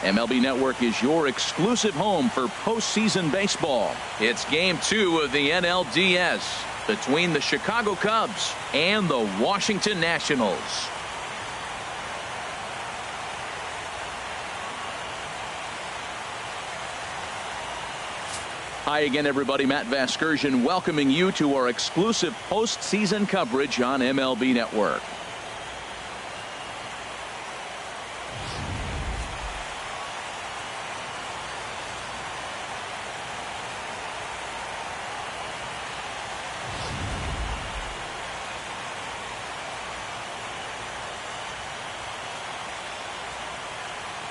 MLB Network is your exclusive home for postseason baseball. It's Game 2 of the NLDS between the Chicago Cubs and the Washington Nationals. Hi again, everybody. Matt Vasgersian welcoming you to our exclusive postseason coverage on MLB Network.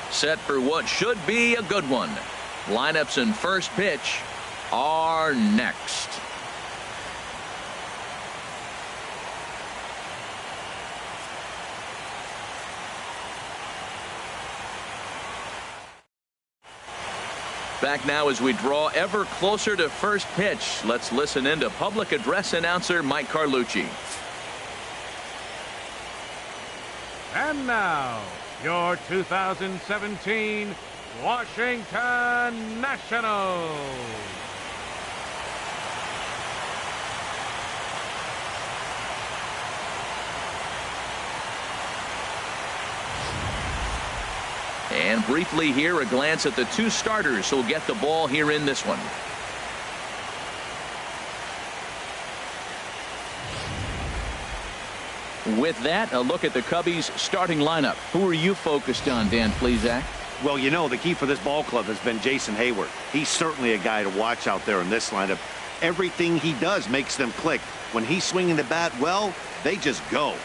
Set for what should be a good one. Lineups and first pitch are next. Back now as we draw ever closer to first pitch. Let's listen in to public address announcer Mike Carlucci. And now, your 2017 Washington Nationals. And briefly here, a glance at the two starters who'll get the ball here in this one. With that, a look at the Cubbies starting lineup. Who are you focused on, Dan Plesac? Well, you know, the key for this ball club has been Jason Hayward. He's certainly a guy to watch out there in this lineup. Everything he does makes them click. When he's swinging the bat well, they just go.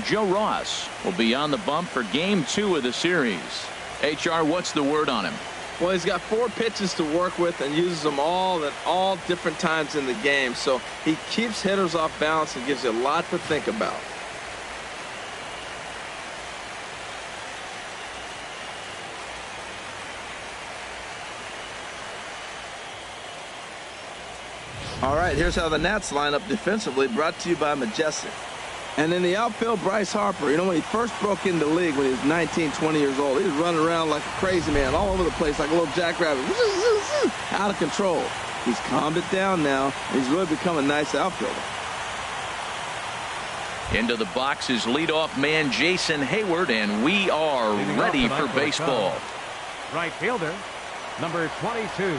Joe Ross will be on the bump for Game 2 of the series. HR, what's the word on him? Well, he's got 4 pitches to work with and uses them all at all different times in the game. So he keeps hitters off balance and gives you a lot to think about. All right, here's how the Nats line up defensively, brought to you by Majestic. And in the outfield, Bryce Harper. You know, when he first broke into the league when he was 19, 20 years old, he was running around like a crazy man all over the place like a little jackrabbit. Out of control. He's calmed it down now, and he's really become a nice outfielder. Into the box is leadoff man Jason Hayward, and we are ready for baseball. Right fielder, number 22.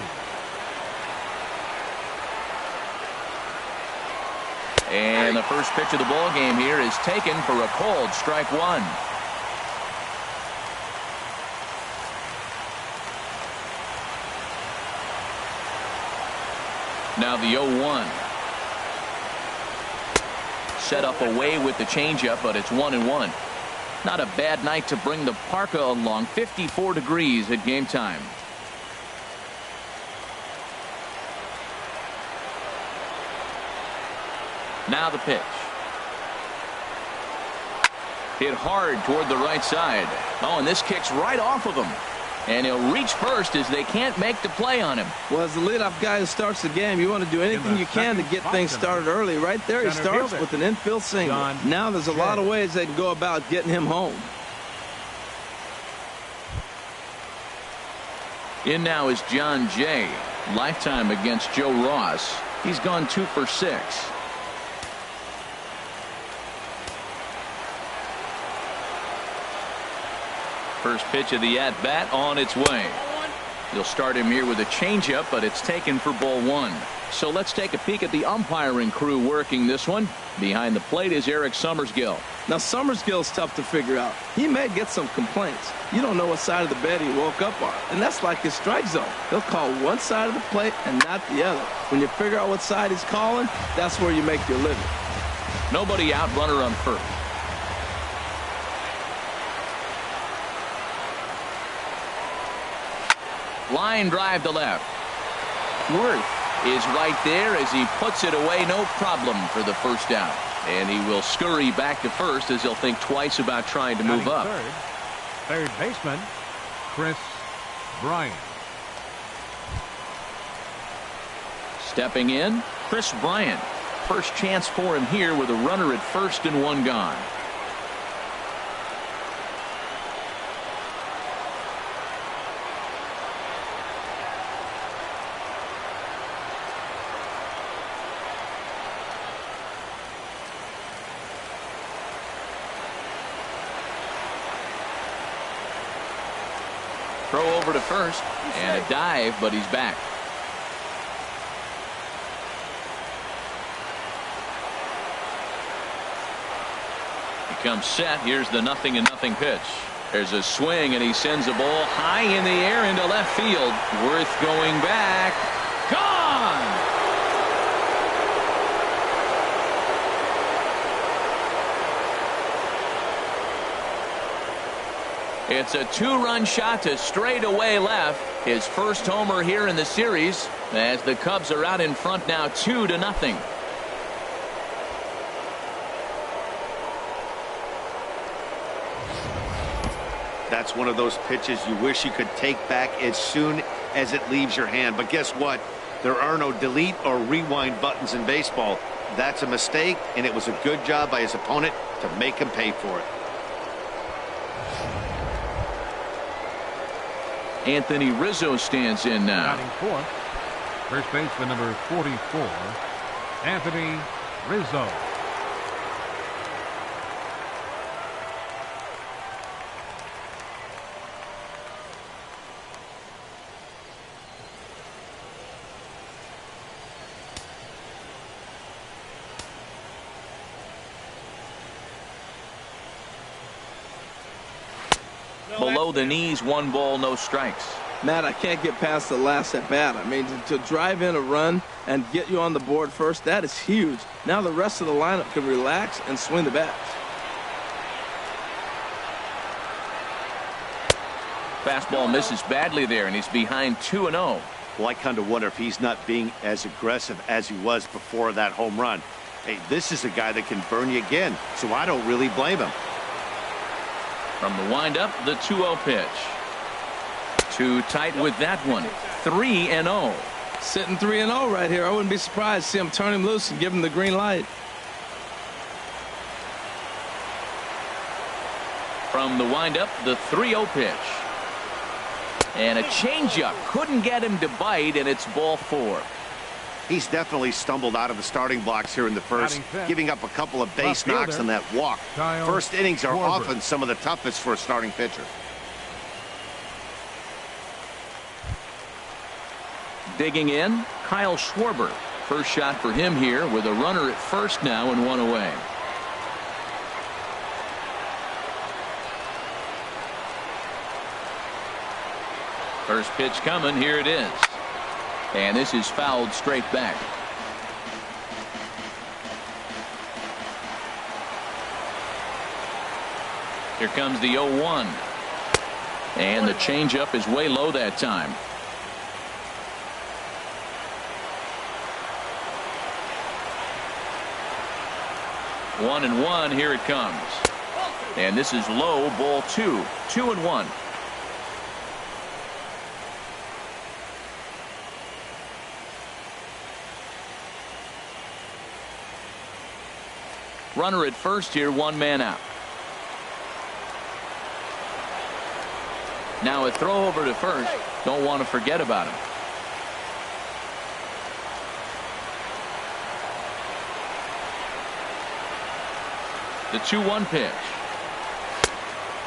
And the first pitch of the ball game here is taken for a called strike one. Now the 0-1. Set up away with the changeup, but it's 1-1. Not a bad night to bring the parka along. 54 degrees at game time. Now the pitch. Hit hard toward the right side. Oh, and this kicks right off of him. And he'll reach first as they can't make the play on him. Well, as the leadoff guy who starts the game, you want to do anything you can to get things started early. Right there, he starts with an infield single. Now there's a lot of ways they can go about getting him home. In now is John Jay. Lifetime against Joe Ross. He's gone 2 for 6. First pitch of the at-bat on its way. You'll start him here with a changeup, but it's taken for ball 1. So let's take a peek at the umpiring crew working this one. Behind the plate is Eric Summersgill. Now, Summersgill's tough to figure out. He may get some complaints. You don't know what side of the bed he woke up on, and that's like his strike zone. He'll call one side of the plate and not the other. When you figure out what side he's calling, that's where you make your living. Nobody out, runner on first. Line drive to left. Worth is right there as he puts it away, no problem for the first out. And he will scurry back to first as he'll think twice about trying to move up. Third baseman, Chris Bryant. Stepping in, Chris Bryant. First chance for him here with a runner at first and one gone. throw over to first and a dive, but he's back. He comes set. Here's the 0-0 pitch. There's a swing, and he sends a ball high in the air into left field. Worth going back. Gone! It's a 2-run shot to straightaway left. His first homer here in the series as the Cubs are out in front now 2-0. That's one of those pitches you wish you could take back as soon as it leaves your hand. But guess what? There are no delete or rewind buttons in baseball. That's a mistake, and it was a good job by his opponent to make him pay for it. Anthony Rizzo stands in now. Batting fourth, first baseman number 44, Anthony Rizzo. Below the knees, 1 ball, no strikes. Matt, I can't get past the last at bat. I mean, to drive in a run and get you on the board first, that is huge. Now the rest of the lineup can relax and swing the bats. Fastball misses badly there, and he's behind 2-0. Well, I kind of wonder if he's not being as aggressive as he was before that home run. Hey, this is a guy that can burn you again, so I don't really blame him. From the windup, the 2-0 pitch. Too tight with that one. 3-0. Sitting 3-0 right here. I wouldn't be surprised to see him turn him loose and give him the green light. From the windup, the 3-0 pitch. And a changeup. Couldn't get him to bite, and it's ball 4. He's definitely stumbled out of the starting blocks here in the first, giving up a couple of base knocks on that walk. First innings are often some of the toughest for a starting pitcher. Digging in, Kyle Schwarber. First shot for him here with a runner at first now and 1 away. First pitch coming. Here it is. And this is fouled straight back. Here comes the 0-1. And the changeup is way low that time. One and one. Here it comes. And this is low, ball 2. 2-1. Runner at first here, 1 man out. Now a throw over to first. Don't want to forget about him. The 2-1 pitch.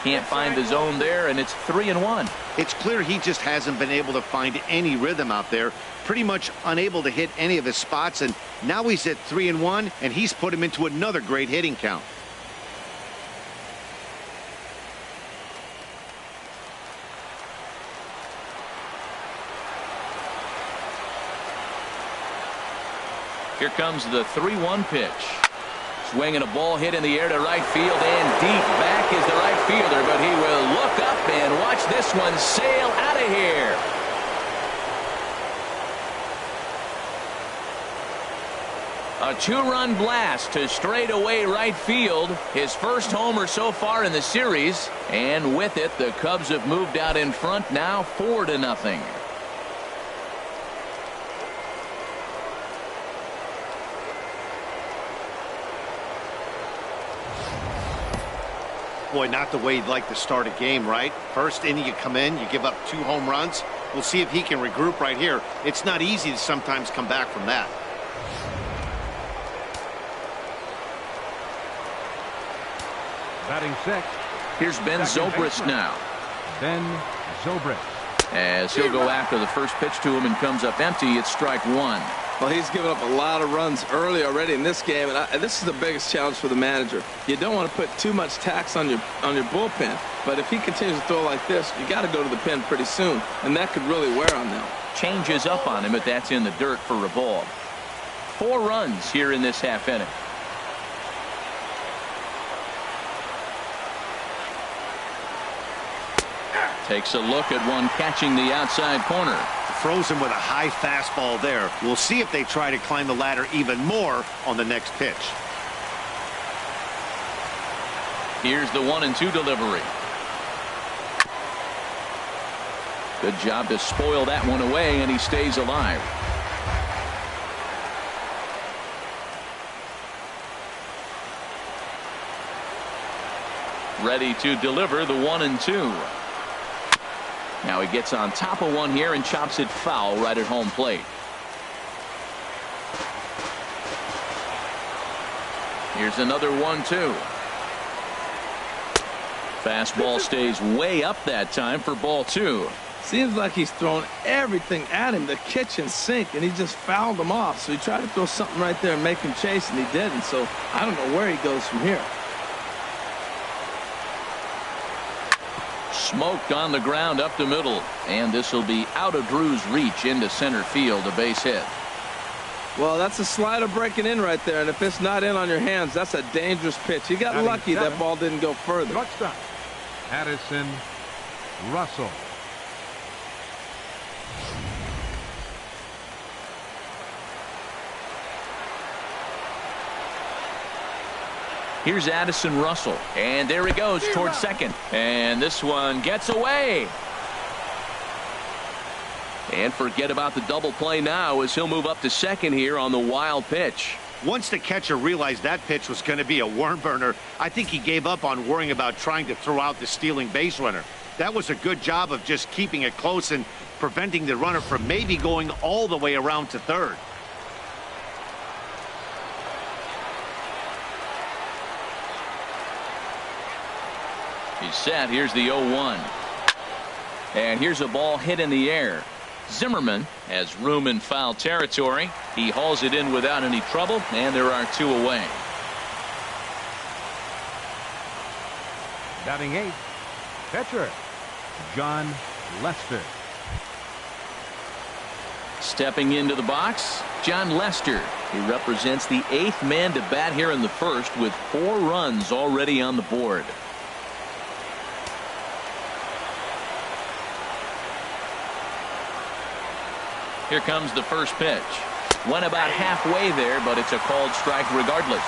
Can't find the zone there, and it's 3-1. It's clear he just hasn't been able to find any rhythm out there. Pretty much unable to hit any of his spots, and now he's at 3-1, and he's put him into another great hitting count. Here comes the 3-1 pitch. Swinging a ball hit in the air to right field, and deep back is the right fielder, but he will look up and watch this one sail out of here. A 2-run blast to straightaway right field. His first homer so far in the series, and with it the Cubs have moved out in front now 4-0. Boy, not the way you'd like to start a game, right? First inning, you come in, you give up 2 home runs. We'll see if he can regroup right here. It's not easy to sometimes come back from that. Batting 6. Here's Ben Zobrist now. Ben Zobrist. As he'll go after the first pitch to him and comes up empty. It's strike one. Well, he's given up a lot of runs early already in this game, and this is the biggest challenge for the manager. You don't want to put too much tax on your bullpen, but if he continues to throw like this, you got to go to the pen pretty soon, and that could really wear on them. Changes up on him, but that's in the dirt for a ball. 4 runs here in this half inning. Takes a look at one catching the outside corner. Throws him with a high fastball there. We'll see if they try to climb the ladder even more on the next pitch. Here's the 1-2 delivery. Good job to spoil that one away, and he stays alive. Ready to deliver the 1-2. Now he gets on top of one here and chops it foul right at home plate. Here's another 1-2. Fastball stays way up that time for ball 2. Seems like he's thrown everything at him, the kitchen sink, and he just fouled him off. So he tried to throw something right there and make him chase, and he didn't. So I don't know where he goes from here. Smoked on the ground up the middle, and this will be out of Drew's reach into center field, a base hit. Well, that's a slider breaking in right there, and if it's not in on your hands, that's a dangerous pitch. He got lucky that ball didn't go further. Shortstop, Addison Russell. Here's Addison Russell, and there he goes towards second, and this one gets away. And forget about the double play now as he'll move up to second here on the wild pitch. Once the catcher realized that pitch was going to be a worm burner, I think he gave up on worrying about trying to throw out the stealing base runner. That was a good job of just keeping it close and preventing the runner from maybe going all the way around to third. He's set. Here's the 0-1. And here's a ball hit in the air. Zimmerman has room in foul territory. He hauls it in without any trouble, and there are 2 away. Batting 8th, pitcher John Lester. Stepping into the box, John Lester. He represents the 8th man to bat here in the first with 4 runs already on the board. Here comes the first pitch. Went about halfway there, but it's a called strike regardless.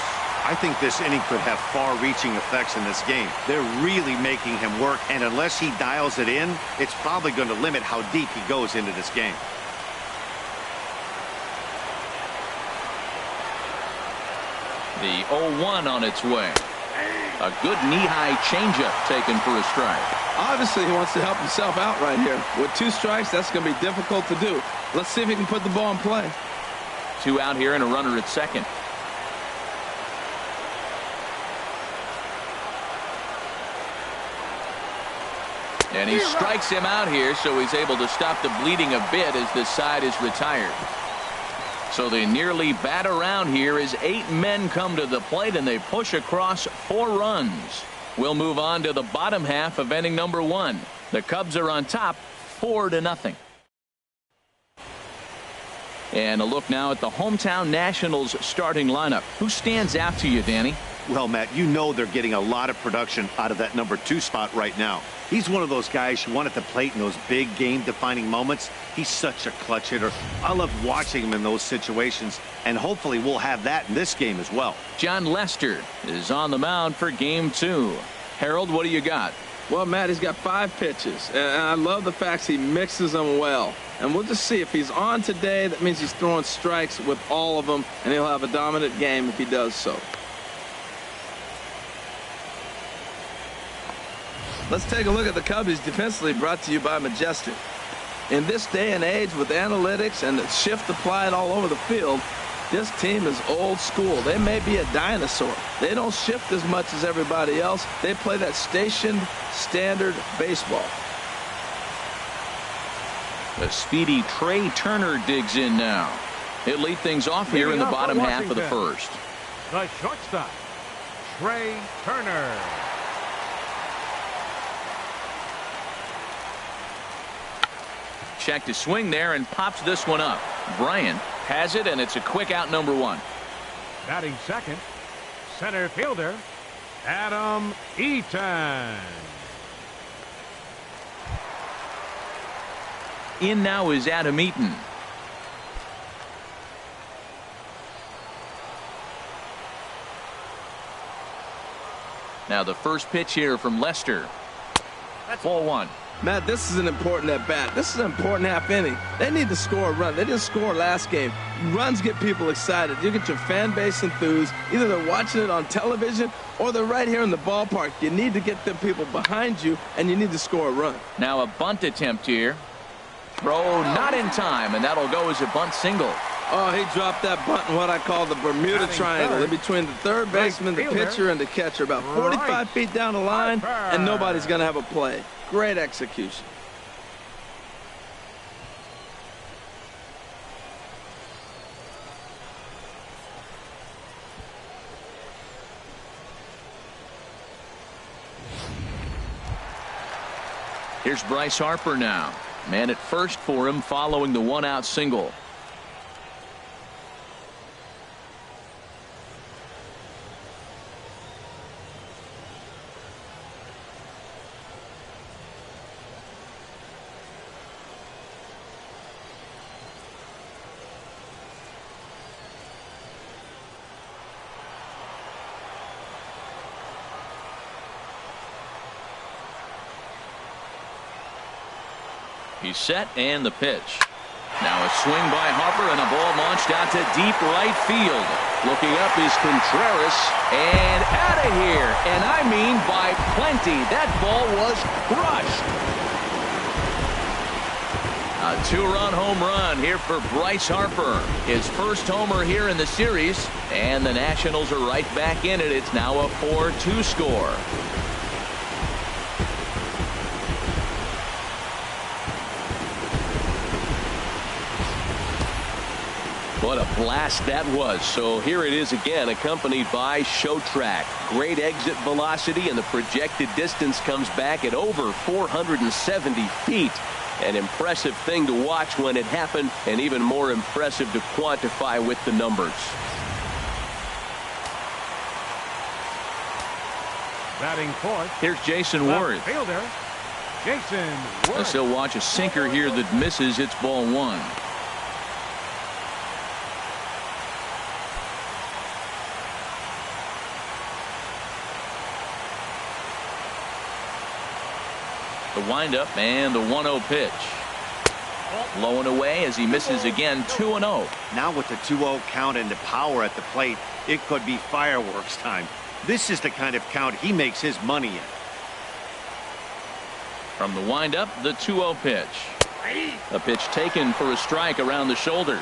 I think this inning could have far-reaching effects in this game. They're really making him work, and unless he dials it in, it's probably going to limit how deep he goes into this game. The 0-1 on its way. A good knee-high changeup taken for a strike. Obviously, he wants to help himself out right here. With 2 strikes, that's going to be difficult to do. Let's see if he can put the ball in play. 2 out here and a runner at second. And he strikes him out here, so he's able to stop the bleeding a bit as this side is retired. So they nearly bat around here as 8 men come to the plate, and they push across 4 runs. We'll move on to the bottom half of inning number 1. The Cubs are on top 4-0. And a look now at the hometown Nationals starting lineup. Who stands out to you, Danny? Well, Matt, you know they're getting a lot of production out of that number 2 spot right now. He's one of those guys you want at the plate in those big game-defining moments. He's such a clutch hitter. I love watching him in those situations, and hopefully we'll have that in this game as well. John Lester is on the mound for game 2. Harold, what do you got? Well, Matt, he's got 5 pitches, and I love the fact he mixes them well. And we'll just see if he's on today. That means he's throwing strikes with all of them, and he'll have a dominant game if he does so. Let's take a look at the Cubbies defensively, brought to you by Majestic. In this day and age with analytics and the shift applied all over the field, this team is old school. They may be a dinosaur. They don't shift as much as everybody else. They play that stationed, standard baseball. The speedy Trey Turner digs in now. He'll lead things off here in the bottom half of the first. The shortstop, Trey Turner. Check to swing there and pops this one up. Bryant has it, and it's a quick out, number one. Batting second, center fielder, Adam Eaton. In now is Adam Eaton. Now the first pitch here from Lester. Ball one. Matt, this is an important at-bat. This is an important half inning. They need to score a run. They didn't score last game. Runs get people excited. You get your fan base enthused. Either they're watching it on television or they're right here in the ballpark. You need to get the people behind you, and you need to score a run. Now a bunt attempt here. Throw not in time, and that'll go as a bunt single. Oh, he dropped that bunt in what I call the Bermuda Triangle, in between the third baseman, the pitcher, and the catcher, about 45 feet down the line, and nobody's going to have a play. Great execution. Here's Bryce Harper now. Man at first for him following the one-out single. He's set, and the pitch. Now a swing by Harper, and a ball launched out to deep right field. Looking up is Contreras, and out of here. And I mean by plenty. That ball was crushed. A two-run home run here for Bryce Harper. His first homer here in the series, and the Nationals are right back in it. It's now a 4-2 score. What a blast that was. So here it is again, accompanied by Show Track. Great exit velocity, and the projected distance comes back at over 470 feet. An impressive thing to watch when it happened, and even more impressive to quantify with the numbers. Batting fourth. Here's Jason Worth. Fielder, Jason Worth. He'll watch a sinker here that misses. It's ball one. The windup and the 1-0 pitch. Low and away as he misses again. 2-0. Now with the 2-0 count and the power at the plate, it could be fireworks time. This is the kind of count he makes his money in. From the windup, the 2-0 pitch. A pitch taken for a strike around the shoulders.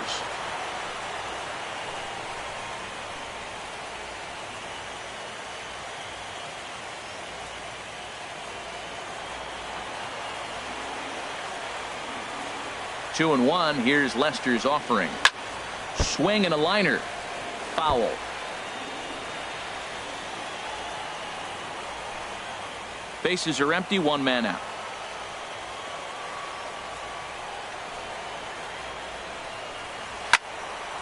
Two and one. Here's Lester's offering. Swing and a liner. Foul. Bases are empty. One man out.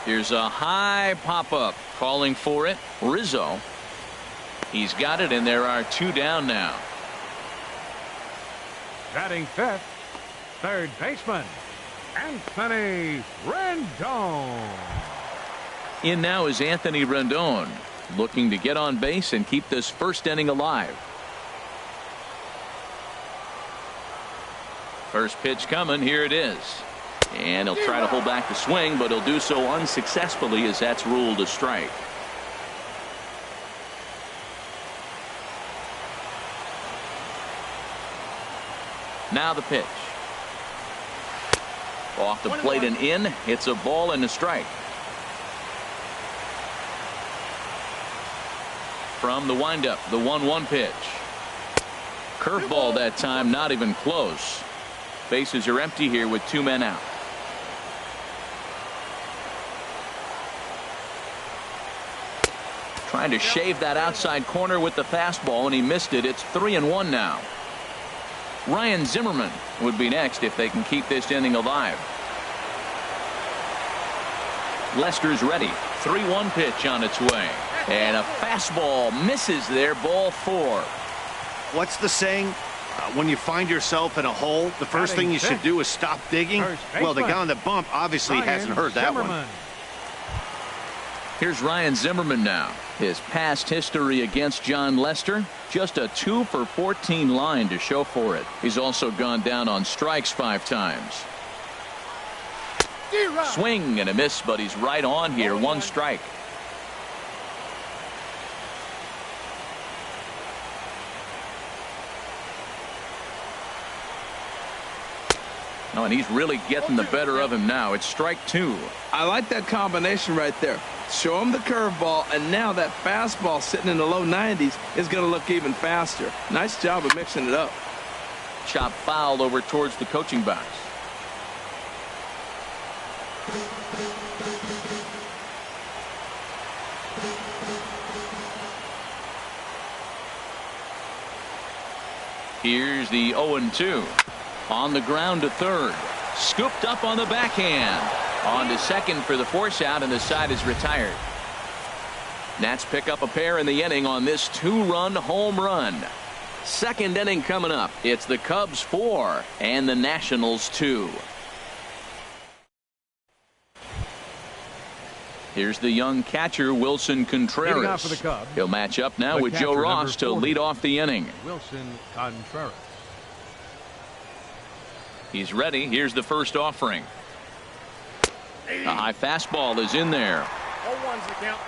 Here's a high pop-up. Calling for it. Rizzo. He's got it, and there are two down now. Batting fifth, third baseman, Anthony Rendon. In now is Anthony Rendon, looking to get on base and keep this first inning alive. First pitch coming. Here it is. And he'll try to hold back the swing, but he'll do so unsuccessfully as that's ruled a strike. Now the pitch. Off the plate and in. It's a ball and a strike. From the windup, the 1-1 pitch. Curveball that time, not even close. Bases are empty here with 2 men out. Trying to shave that outside corner with the fastball, and he missed it. It's 3-1 now. Ryan Zimmerman would be next if they can keep this inning alive. Lester's ready. 3-1 pitch on its way. And a fastball misses there. Ball 4. What's the saying? When you find yourself in a hole, the first thing you should do is stop digging. Well, the guy on the bump obviously hasn't heard that one. Here's Ryan Zimmerman now. His past history against John Lester, just a 2 for 14 line to show for it. He's also gone down on strikes 5 times. Swing and a miss, but he's right on here. 1 strike. Oh, and he's really getting the better of him now. It's strike 2. I like that combination right there. Show him the curveball, and now that fastball sitting in the low 90s is going to look even faster. Nice job of mixing it up. Chop fouled over towards the coaching box. Here's the 0-2. On the ground to third. Scooped up on the backhand. On to second for the force out, and the side is retired. Nats pick up a pair in the inning on this 2-run home run. Second inning coming up. It's the Cubs 4 and the Nationals 2. Here's the young catcher, Wilson Contreras. For the Cubs, he'll match up now with Joe Ross to lead off the inning. Wilson Contreras. He's ready. Here's the first offering. A high fastball is in there. 0-1's the count.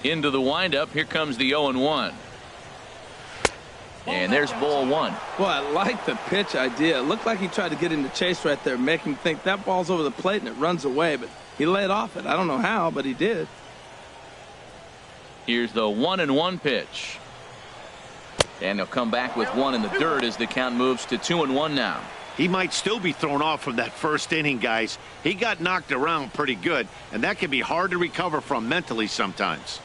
Into the windup. Here comes the 0-1. And there's ball 1. Well, I like the pitch idea. It looked like he tried to get into chase right there, make him think that ball's over the plate and it runs away, but he laid off it. I don't know how, but he did. Here's the 1-1 pitch. And he'll come back with 1 in the dirt as the count moves to 2-1 now. He might still be thrown off from that first inning, guys. He got knocked around pretty good, and that can be hard to recover from mentally sometimes.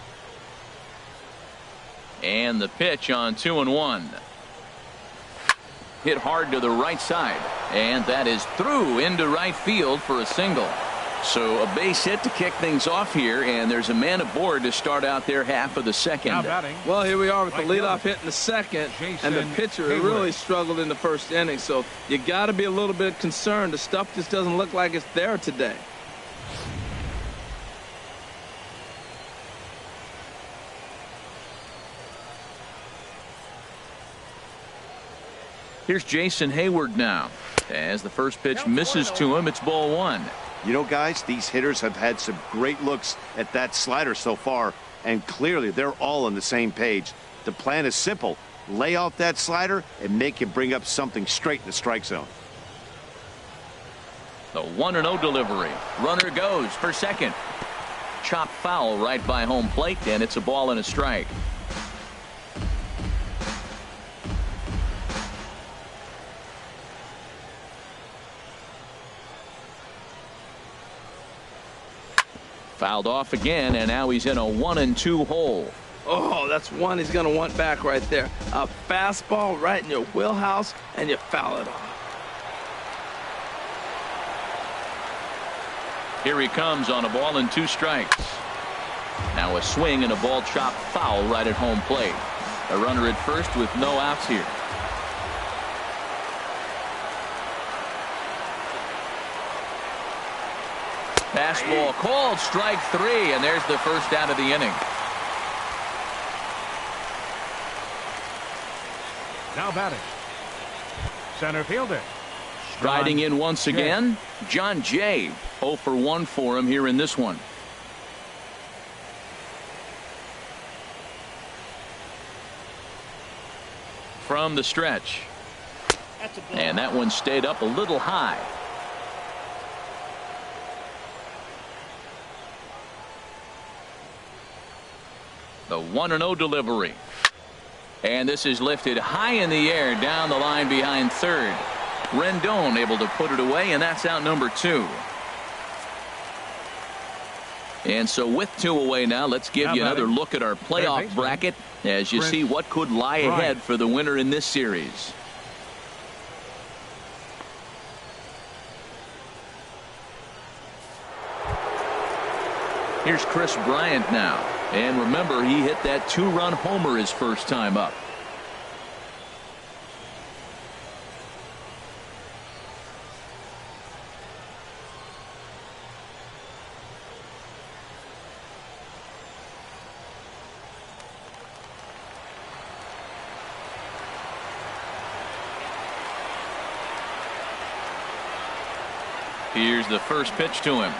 And the pitch on 2-1. Hit hard to the right side, and that is through into right field for a single. So a base hit to kick things off here, and there's a man aboard to start out their half of the second. Well, here we are with the leadoff hit in the second, and the pitcher really struggled in the first inning, so you got to be a little bit concerned. The stuff just doesn't look like it's there today. Here's Jason Hayward now. As the first pitch misses to him, it's ball 1. You know, guys, these hitters have had some great looks at that slider so far, and clearly they're all on the same page. The plan is simple. Lay off that slider and make him bring up something straight in the strike zone. The 1-0 delivery. Runner goes for second. Chop foul right by home plate, and it's a ball and a strike. Fouled off again, and now he's in a 1-2 hole. Oh, that's one he's going to want back right there. A fastball right in your wheelhouse, and you foul it off. Here he comes on a ball and 2 strikes. Now a swing and a ball chopped foul right at home plate. A runner at first with no outs here. Fastball called, strike 3, and there's the first out of the inning. Now batting, center fielder. Riding in once again, John Jay. 0 for 1 for him here in this one. From the stretch. And that one stayed up a little high. The 1-0 delivery. And this is lifted high in the air down the line behind third. Rendon able to put it away, and that's out number 2. And so with 2 away now, let's give you another look at our playoff bracket as you see what could lie ahead for the winner in this series. Here's Chris Bryant now. And remember, he hit that 2-run homer his first time up. Here's the first pitch to him.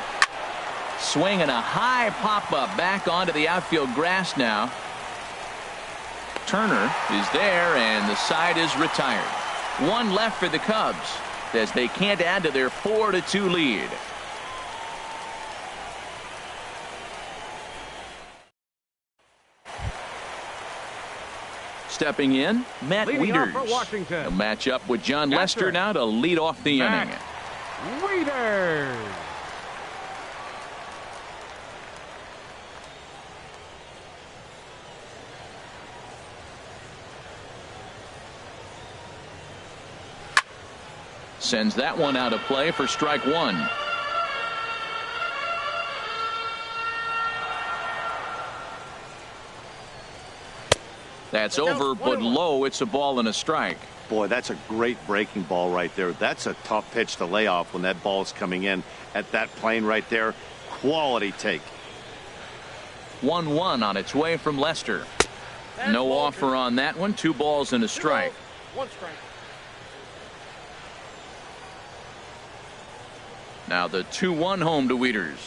Swing and a high pop-up back onto the outfield grass now. Turner is there, and the side is retired. 1 left for the Cubs as they can't add to their 4-2 lead. Stepping in, Matt Wieters. He'll match up with John Lester now to lead off the inning. Wieters. Sends that one out of play for strike 1. That's over, but low. It's a ball and a strike. Boy, that's a great breaking ball right there. That's a tough pitch to lay off when that ball is coming in at that plane right there. Quality take. 1-1 on its way from Lester. No offer on that one. 2 balls and a strike. 1 strike. Now the 2-1 home to Wieters.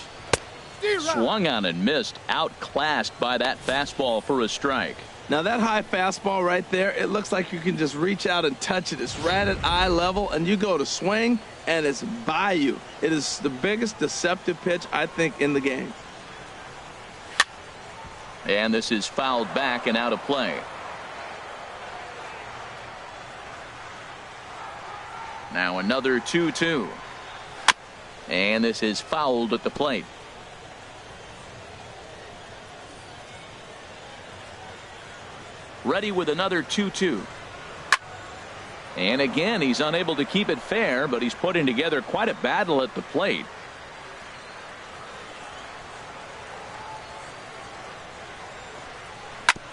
Swung on and missed. Outclassed by that fastball for a strike. Now that high fastball right there, it looks like you can just reach out and touch it. It's right at eye level, and you go to swing, and it's by you. It is the biggest deceptive pitch, I think, in the game. And this is fouled back and out of play. Now another 2-2. And this is fouled at the plate. Ready with another 2-2. And again, he's unable to keep it fair, but he's putting together quite a battle at the plate.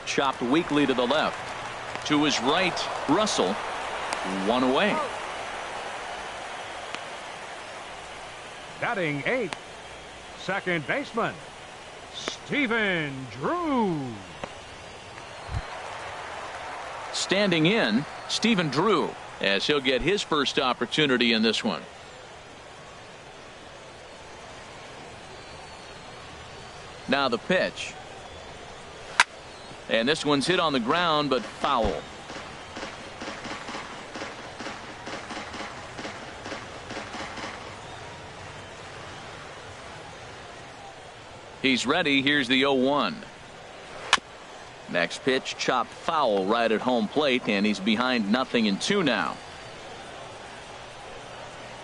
Chopped weakly to the left. To his right, Russell. 1 away. Batting 8th, second baseman, Stephen Drew. Standing in, Stephen Drew, as he'll get his first opportunity in this one. Now the pitch. And this one's hit on the ground, but foul. He's ready. Here's the 0-1. Next pitch, chopped foul right at home plate, and he's behind 0-2 now.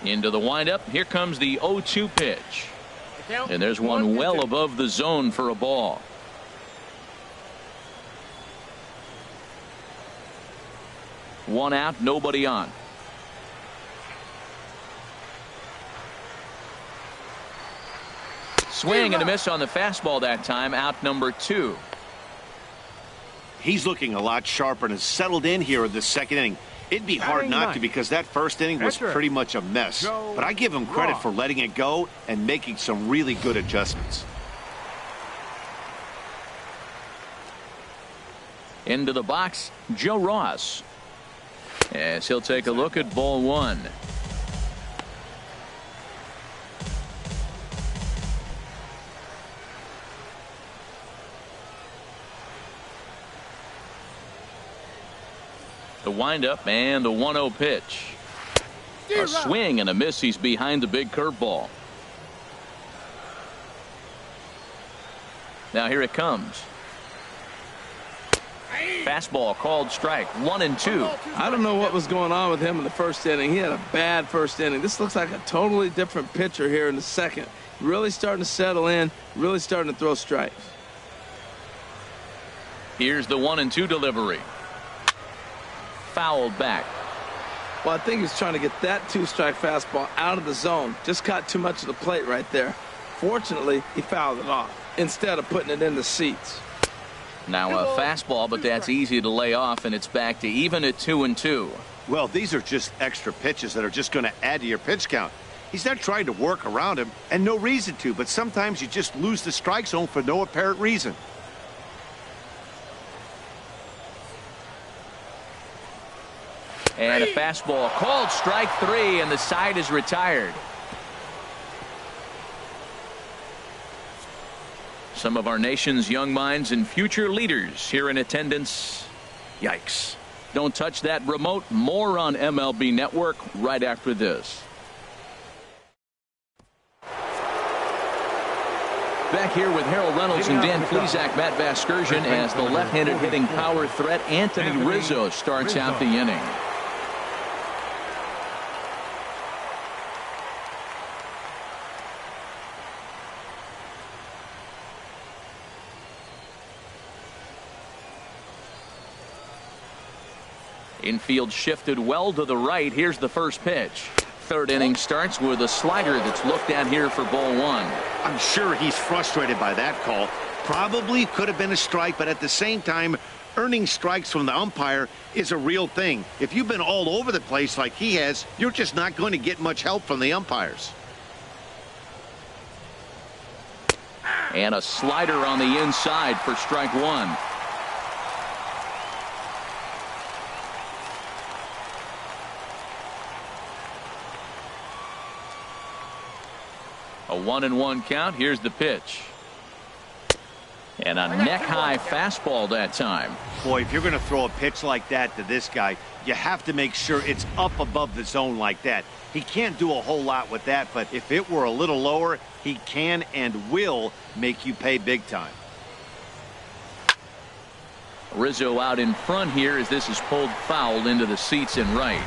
Into the windup. Here comes the 0-2 pitch. And there's one well above the zone for a ball. One out, nobody on. Swing and a miss on the fastball that time. Out number 2. He's looking a lot sharper and has settled in here in the second inning. It'd be hard not to, because that first inning was pretty much a mess. But I give him credit for letting it go and making some really good adjustments. Into the box, Joe Ross. As he'll take a look at ball 1. The windup and the 1-0 pitch. A swing and a miss. He's behind the big curveball. Now here it comes. Fastball called strike. 1-2. I don't know what was going on with him in the first inning. He had a bad first inning. This looks like a totally different pitcher here in the second. Really starting to settle in, really starting to throw strikes. Here's the 1-2 delivery. Fouled back. Well, I think he's trying to get that 2-strike fastball out of the zone. Just caught too much of the plate right there. Fortunately, he fouled it off instead of putting it in the seats. Now a fastball, but that's easy to lay off, and it's back to even at 2-2. Well, these are just extra pitches that are just going to add to your pitch count. He's not trying to work around him, and no reason to, but sometimes you just lose the strike zone for no apparent reason. And a fastball called strike 3, and the side is retired. Some of our nation's young minds and future leaders here in attendance. Yikes. Don't touch that remote. More on MLB Network right after this. Back here with Harold Reynolds and Dan Plesac, Matt Vasgersian, as the left-handed hitting power threat Anthony Rizzo starts out the inning. Infield shifted well to the right. Here's the first pitch. Third inning starts with a slider that's looked at here for ball 1. I'm sure he's frustrated by that call. Probably could have been a strike, but at the same time, earning strikes from the umpire is a real thing. If you've been all over the place like he has, you're just not going to get much help from the umpires. And a slider on the inside for strike 1. A 1-1 count. Here's the pitch. And a neck-high fastball that time. Boy, if you're going to throw a pitch like that to this guy, you have to make sure it's up above the zone like that. He can't do a whole lot with that, but if it were a little lower, he can and will make you pay big time. Rizzo out in front here as this is pulled foul into the seats in right.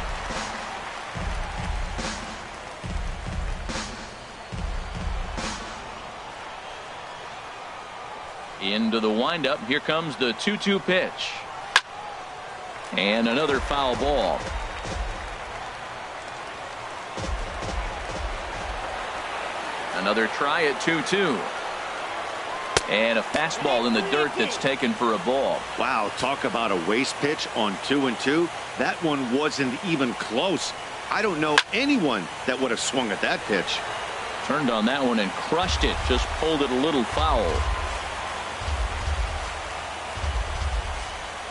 Into the windup. Here comes the 2-2 pitch. And another foul ball. Another try at 2-2. And a fastball in the dirt that's taken for a ball. Wow, talk about a waste pitch on 2-2. That one wasn't even close. I don't know anyone that would have swung at that pitch. Turned on that one and crushed it. Just pulled it a little foul.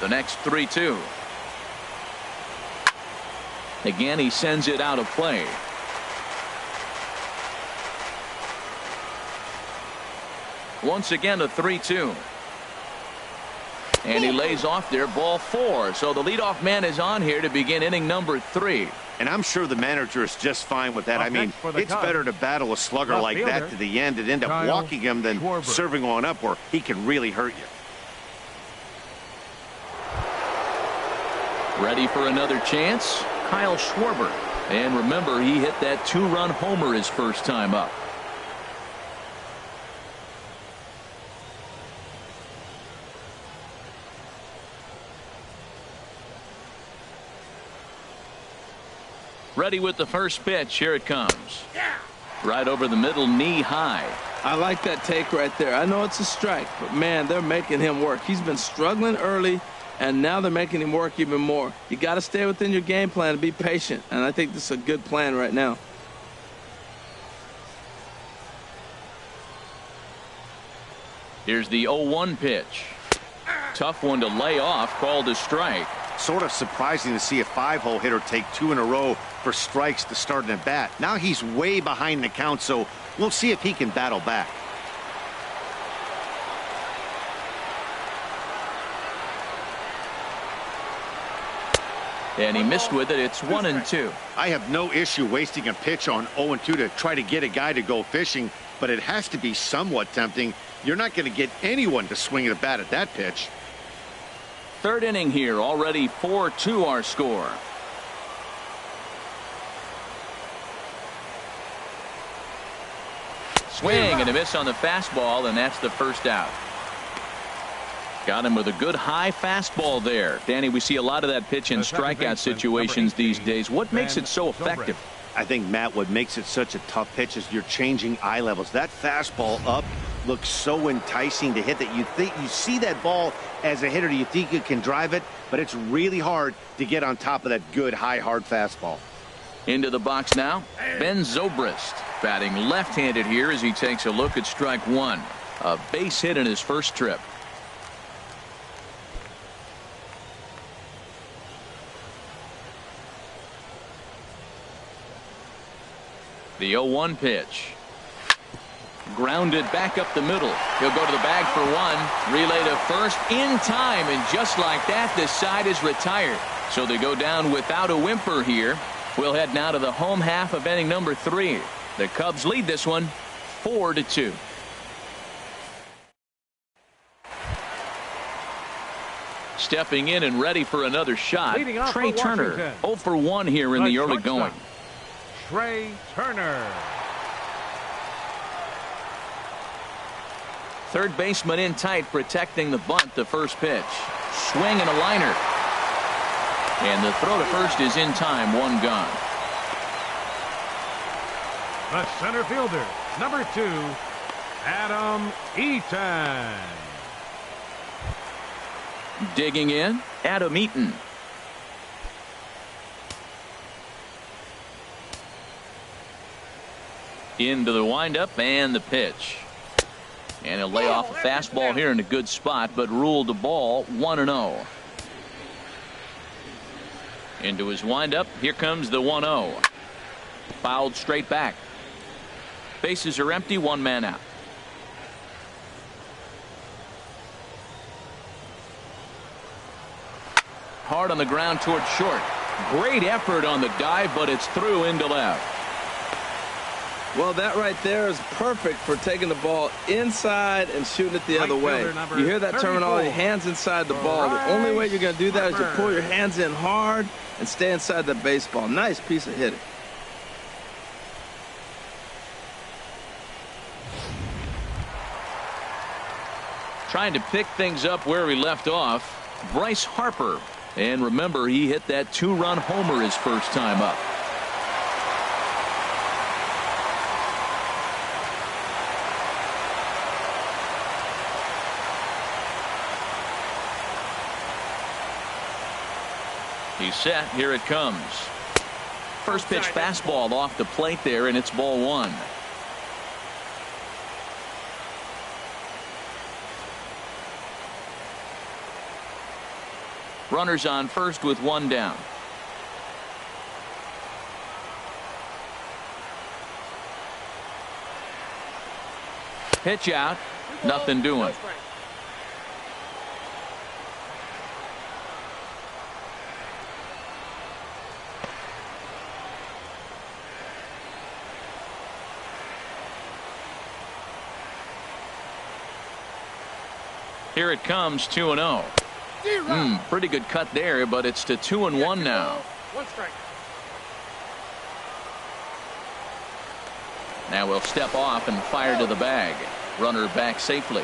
The next 3-2. Again, he sends it out of play. Once again, a 3-2. And he lays off there, ball 4. So the leadoff man is on here to begin inning number 3. And I'm sure the manager is just fine with that. I mean, it's better to battle a slugger like that to the end and end up walking him than serving one up where he can really hurt you. Ready for another chance? Kyle Schwarber. And remember, he hit that 2-run homer his first time up. Ready with the first pitch. Here it comes. Right over the middle, knee high. I like that take right there. I know it's a strike, but man, they're making him work. He's been struggling early, and now they're making him work even more. You got to stay within your game plan and be patient, and I think this is a good plan right now. Here's the 0-1 pitch. Tough one to lay off, called a strike. Sort of surprising to see a 5-hole hitter take 2 in a row for strikes to start an at-bat. Now he's way behind the count, so we'll see if he can battle back. And he missed with it. It's 1-2. I have no issue wasting a pitch on 0-2 to try to get a guy to go fishing, but it has to be somewhat tempting. You're not going to get anyone to swing at a bat at that pitch. Third inning here, already 4-2 our score. Swing and a miss on the fastball, and that's the first out. Got him with a good high fastball there. Danny, we see a lot of that pitch in strikeout situations these days. What makes it so effective? I think, Matt, what makes it such a tough pitch is you're changing eye levels. That fastball up looks so enticing to hit that you think you see that ball as a hitter. You think you can drive it, but it's really hard to get on top of that good high hard fastball. Into the box now, Ben Zobrist, batting left-handed here as he takes a look at strike one. A base hit in his first trip. The 0-1 pitch. Grounded back up the middle. He'll go to the bag for one. Relay to first in time, and just like that, this side is retired. So they go down without a whimper here. We'll head now to the home half of inning number 3. The Cubs lead this one 4-2. Stepping in and ready for another shot, Trey Turner. 0 for 1 here in the early going. Trey Turner. Third baseman in tight, protecting the bunt. The first pitch. Swing and a liner. And the throw to first is in time. One gone. The center fielder, number 2, Adam Eaton. Digging in, Adam Eaton. Into the windup and the pitch. And he'll lay off a fastball here in a good spot, but ruled the ball 1-0. Into his windup. Here comes the 1-0. Fouled straight back. Bases are empty. One man out. Hard on the ground towards short. Great effort on the dive, but it's through into left. Well, that right there is perfect for taking the ball inside and shooting it the other way. You hear that terminology, hands inside the ball. The only way you're going to do that is you pull your hands in hard and stay inside the baseball. Nice piece of hitting. Trying to pick things up where we left off, Bryce Harper. And remember, he hit that 2-run homer his first time up. He's set. Here it comes. First pitch fastball off the plate there, and it's ball 1. Runners on first with 1 down. Pitch out. Nothing doing. Here it comes, 2-0. Pretty good cut there, but it's to 2-1 now. 1 strike. Now we'll step off and fire to the bag. Runner back safely.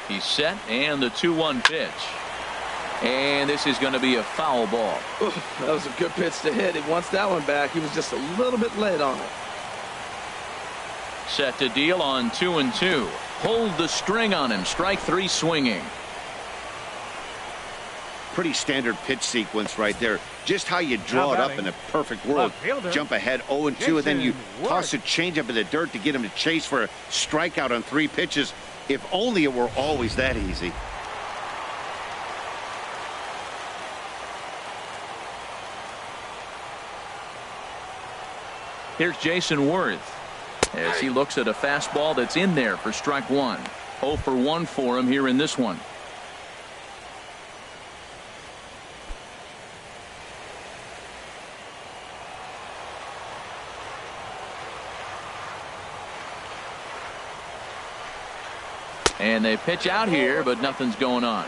He's set, and the 2-1 pitch. And this is going to be a foul ball. Ooh, that was a good pitch to hit. He wants that one back. He was just a little bit late on it. Set to deal on 2-2. Hold the string on him. Strike 3 swinging. Pretty standard pitch sequence right there. Just how you draw it up in a perfect world. Jump ahead 0-2, and then you toss a changeup in the dirt to get him to chase for a strikeout on 3 pitches. If only it were always that easy. Here's Jason Worth as he looks at a fastball that's in there for strike 1. 0 for 1 for him here in this one. And they pitch out here, but nothing's going on.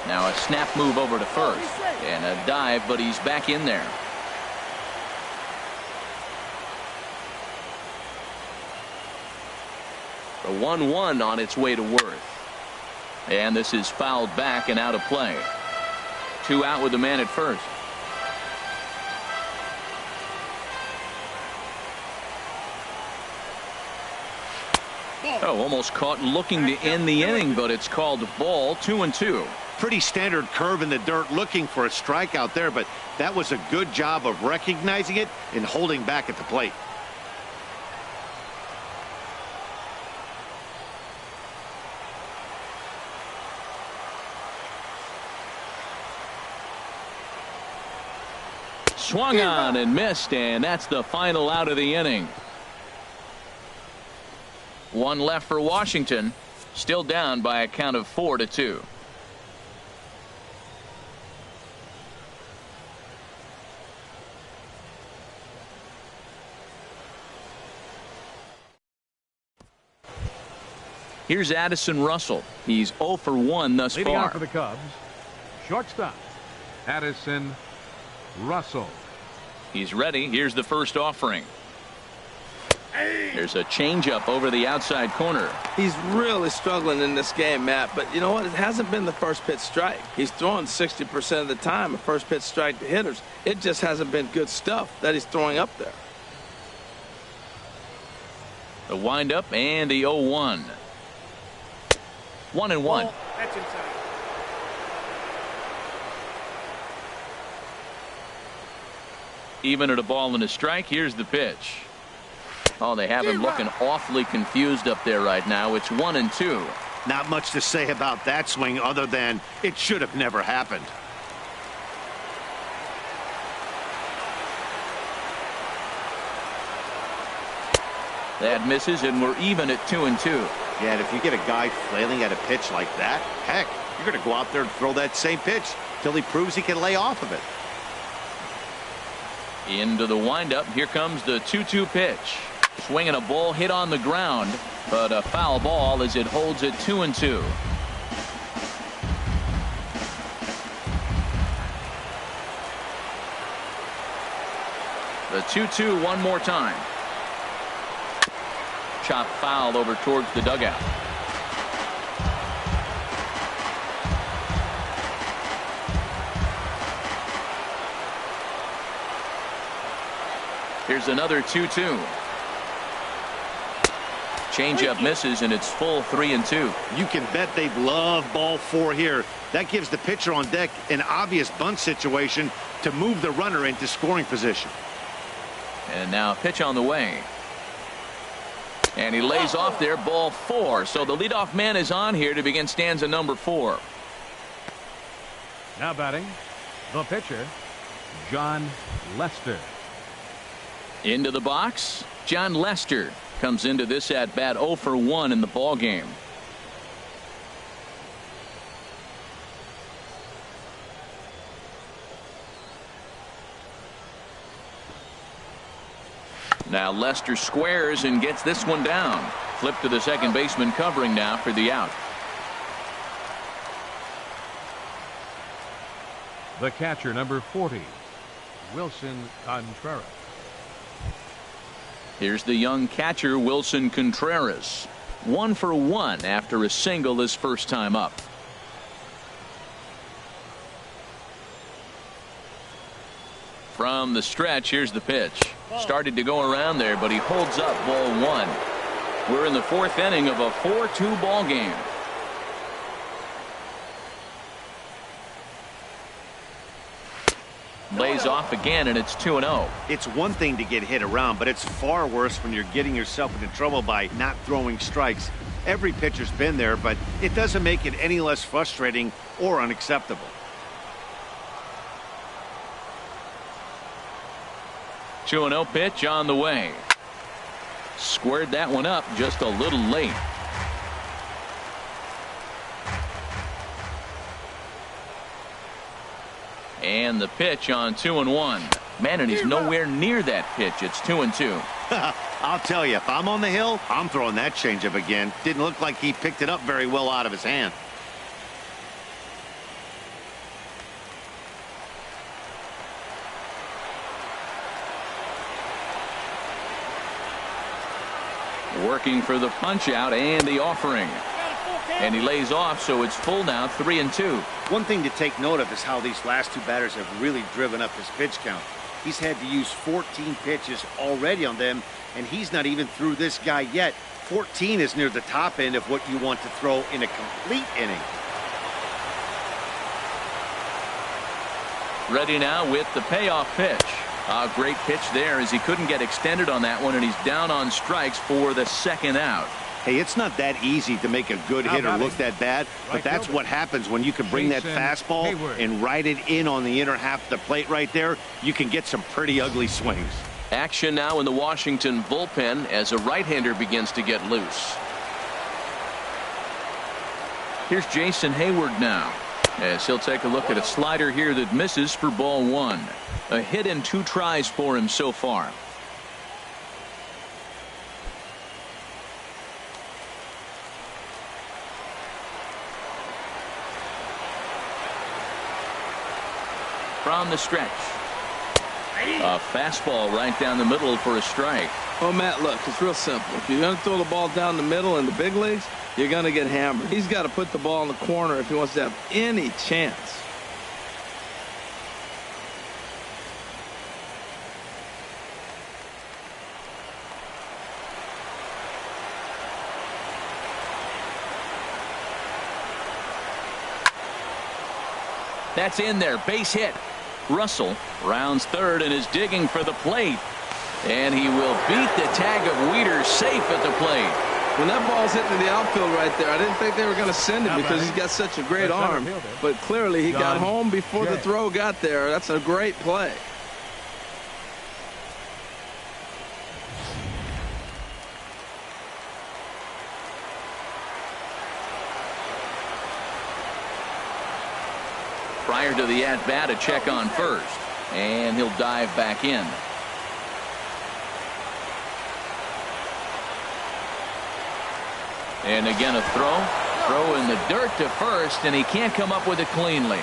Now a snap move over to first. And a dive, but he's back in there. The 1-1 on its way to Worth. And this is fouled back and out of play. 2 out with the man at first. Oh, almost caught looking to end the inning, but it's called ball. 2-2. Pretty standard curve in the dirt, looking for a strikeout there, but that was a good job of recognizing it and holding back at the plate. Swung on and missed, and that's the final out of the inning. 1 left for Washington, still down by a count of 4-2. Here's Addison Russell. He's 0 for 1 thus Leading far. off for the Cubs, shortstop Addison Russell. He's ready. Here's the first offering. There's a changeup over the outside corner. He's really struggling in this game, Matt, but you know what? It hasn't been the first pitch strike. He's throwing 60% of the time a first pitch strike to hitters. It just hasn't been good stuff that he's throwing up there. The windup and the 0-1. 1-1. That's inside. Even at a ball and a strike. Here's the pitch. Oh, they have him looking awfully confused up there right now. It's 1-2. Not much to say about that swing other than it should have never happened. That misses, and we're even at 2-2. Yeah, and if you get a guy flailing at a pitch like that, heck, you're going to go out there and throw that same pitch till he proves he can lay off of it. Into the windup. Here comes the 2-2 pitch. Swinging a ball hit on the ground, but a foul ball as it holds it 2-2. The 2-2 one more time. Chop foul over towards the dugout. Here's another 2-2. Changeup misses, and it's full 3-2. You can bet they've loved ball 4 here. That gives the pitcher on deck an obvious bunt situation to move the runner into scoring position. And now a pitch on the way. And he lays off there, ball 4. So the leadoff man is on here to begin stanza number 4. Now batting, the pitcher, John Lester. Into the box, John Lester comes into this at bat 0 for 1 in the ball game. Now Lester squares and gets this one down. Flip to the second baseman covering now for the out. The catcher, number 40, Wilson Contreras. Here's the young catcher, Wilson Contreras. 1 for 1 after a single his first time up. From the stretch, here's the pitch. Started to go around there, but he holds up ball 1. We're in the 4th inning of a 4-2 ball game. Lays off again, and it's 2-0. It's one thing to get hit around, but it's far worse when you're getting yourself into trouble by not throwing strikes. Every pitcher's been there, but it doesn't make it any less frustrating or unacceptable. Two 2-0 pitch on the way. Squared that one up just a little late. And the pitch on 2-1. Man, and he's nowhere near that pitch. It's 2-2. I'll tell you, if I'm on the hill, I'm throwing that changeup again. Didn't look like he picked it up very well out of his hand. Working for the punch out and the offering. And he lays off, so it's full now, 3-2. One thing to take note of is how these last two batters have really driven up his pitch count. He's had to use 14 pitches already on them, and he's not even through this guy yet. 14 is near the top end of what you want to throw in a complete inning. Ready now with the payoff pitch. A great pitch there as he couldn't get extended on that one, and he's down on strikes for the second out. Hey, it's not that easy to make a good hitter look that bad, but that's what happens when you can bring that fastball and ride it in on the inner half of the plate right there. You can get some pretty ugly swings. Action now in the Washington bullpen as a right-hander begins to get loose. Here's Jason Hayward now, as he'll take a look at a slider here that misses for ball one. A hit and 2 tries for him so far. From the stretch. A fastball right down the middle for a strike. Oh, Matt, look, it's real simple. If you're going to throw the ball down the middle in the big leagues, you're going to get hammered. He's got to put the ball in the corner if he wants to have any chance. That's in there. Base hit. Russell rounds third and is digging for the plate. And he will beat the tag of Weeder safe at the plate. When that ball's hitting the outfield right there, I didn't think they were going to send it because he's got such a great arm. But clearly he got home before the throw got there. That's a great play. Prior to the at-bat, a check on first. And he'll dive back in. And again a throw in the dirt to first, and he can't come up with it cleanly.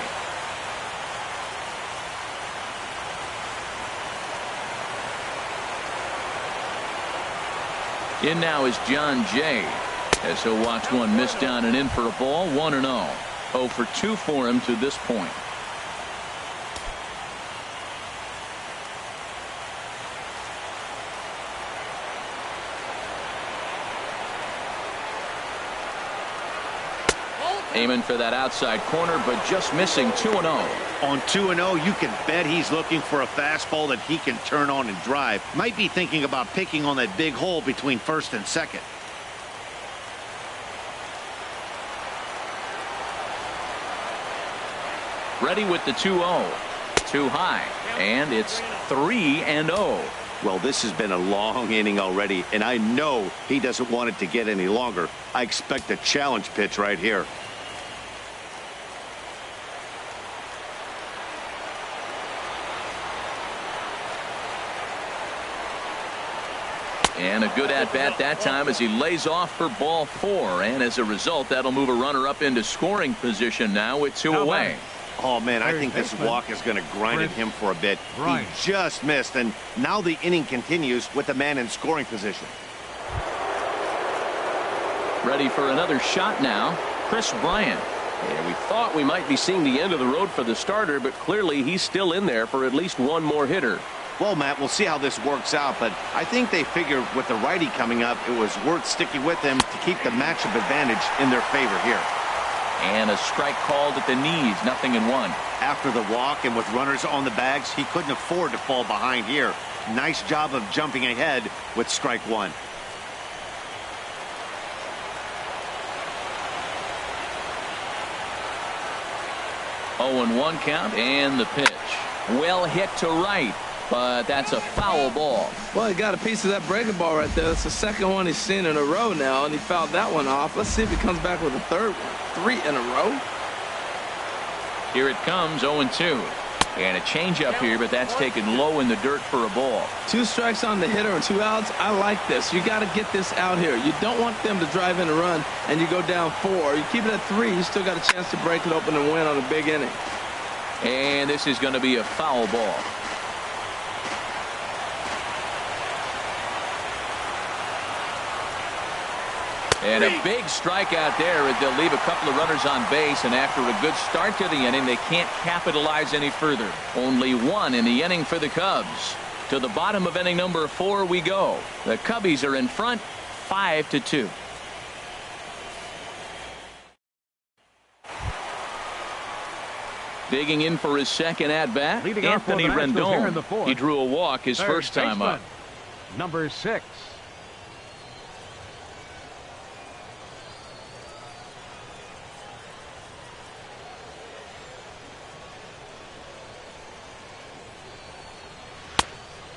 In now is John Jay, as he'll watch one miss down and in for a ball. 1-0. 0 for 2 for him to this point. Aiming for that outside corner, but just missing. 2-0. On 2-0, you can bet he's looking for a fastball that he can turn on and drive. Might be thinking about picking on that big hole between first and second. Ready with the 2-0. Too high, and it's 3-0. Well, this has been a long inning already, and I know he doesn't want it to get any longer. I expect a challenge pitch right here. And a good at-bat that time as he lays off for ball 4. And as a result, that'll move a runner up into scoring position now with 2 away. Oh, man, I think this walk is going to grind at him for a bit. He just missed, and now the inning continues with the man in scoring position. Ready for another shot now, Chris Bryant. And we thought we might be seeing the end of the road for the starter, but clearly he's still in there for at least one more hitter. Well, Matt, we'll see how this works out, but I think they figured with the righty coming up, it was worth sticking with them to keep the matchup advantage in their favor here. And a strike called at the knees, 0-1. After the walk and with runners on the bags, he couldn't afford to fall behind here. Nice job of jumping ahead with strike 1. Oh, 1 count and the pitch. Well hit to right, but that's a foul ball. Well, he got a piece of that breaking ball right there. That's the second one he's seen in a row now, and he fouled that one off. Let's see if he comes back with a third one. 3 in a row. Here it comes, 0-2. And a changeup here, but that's taken low in the dirt for a ball. 2 strikes on the hitter and 2 outs. I like this. You got to get this out here. You don't want them to drive in a run and you go down 4. You keep it at 3. You still got a chance to break it open and win on a big inning. And this is going to be a foul ball. And a big strikeout there as they'll leave a couple of runners on base, and after a good start to the inning, they can't capitalize any further. Only 1 in the inning for the Cubs. To the bottom of inning number 4 we go. The Cubbies are in front 5-2. Digging in for his second at-bat, Anthony Rendon. He drew a walk his first time up. Number 6.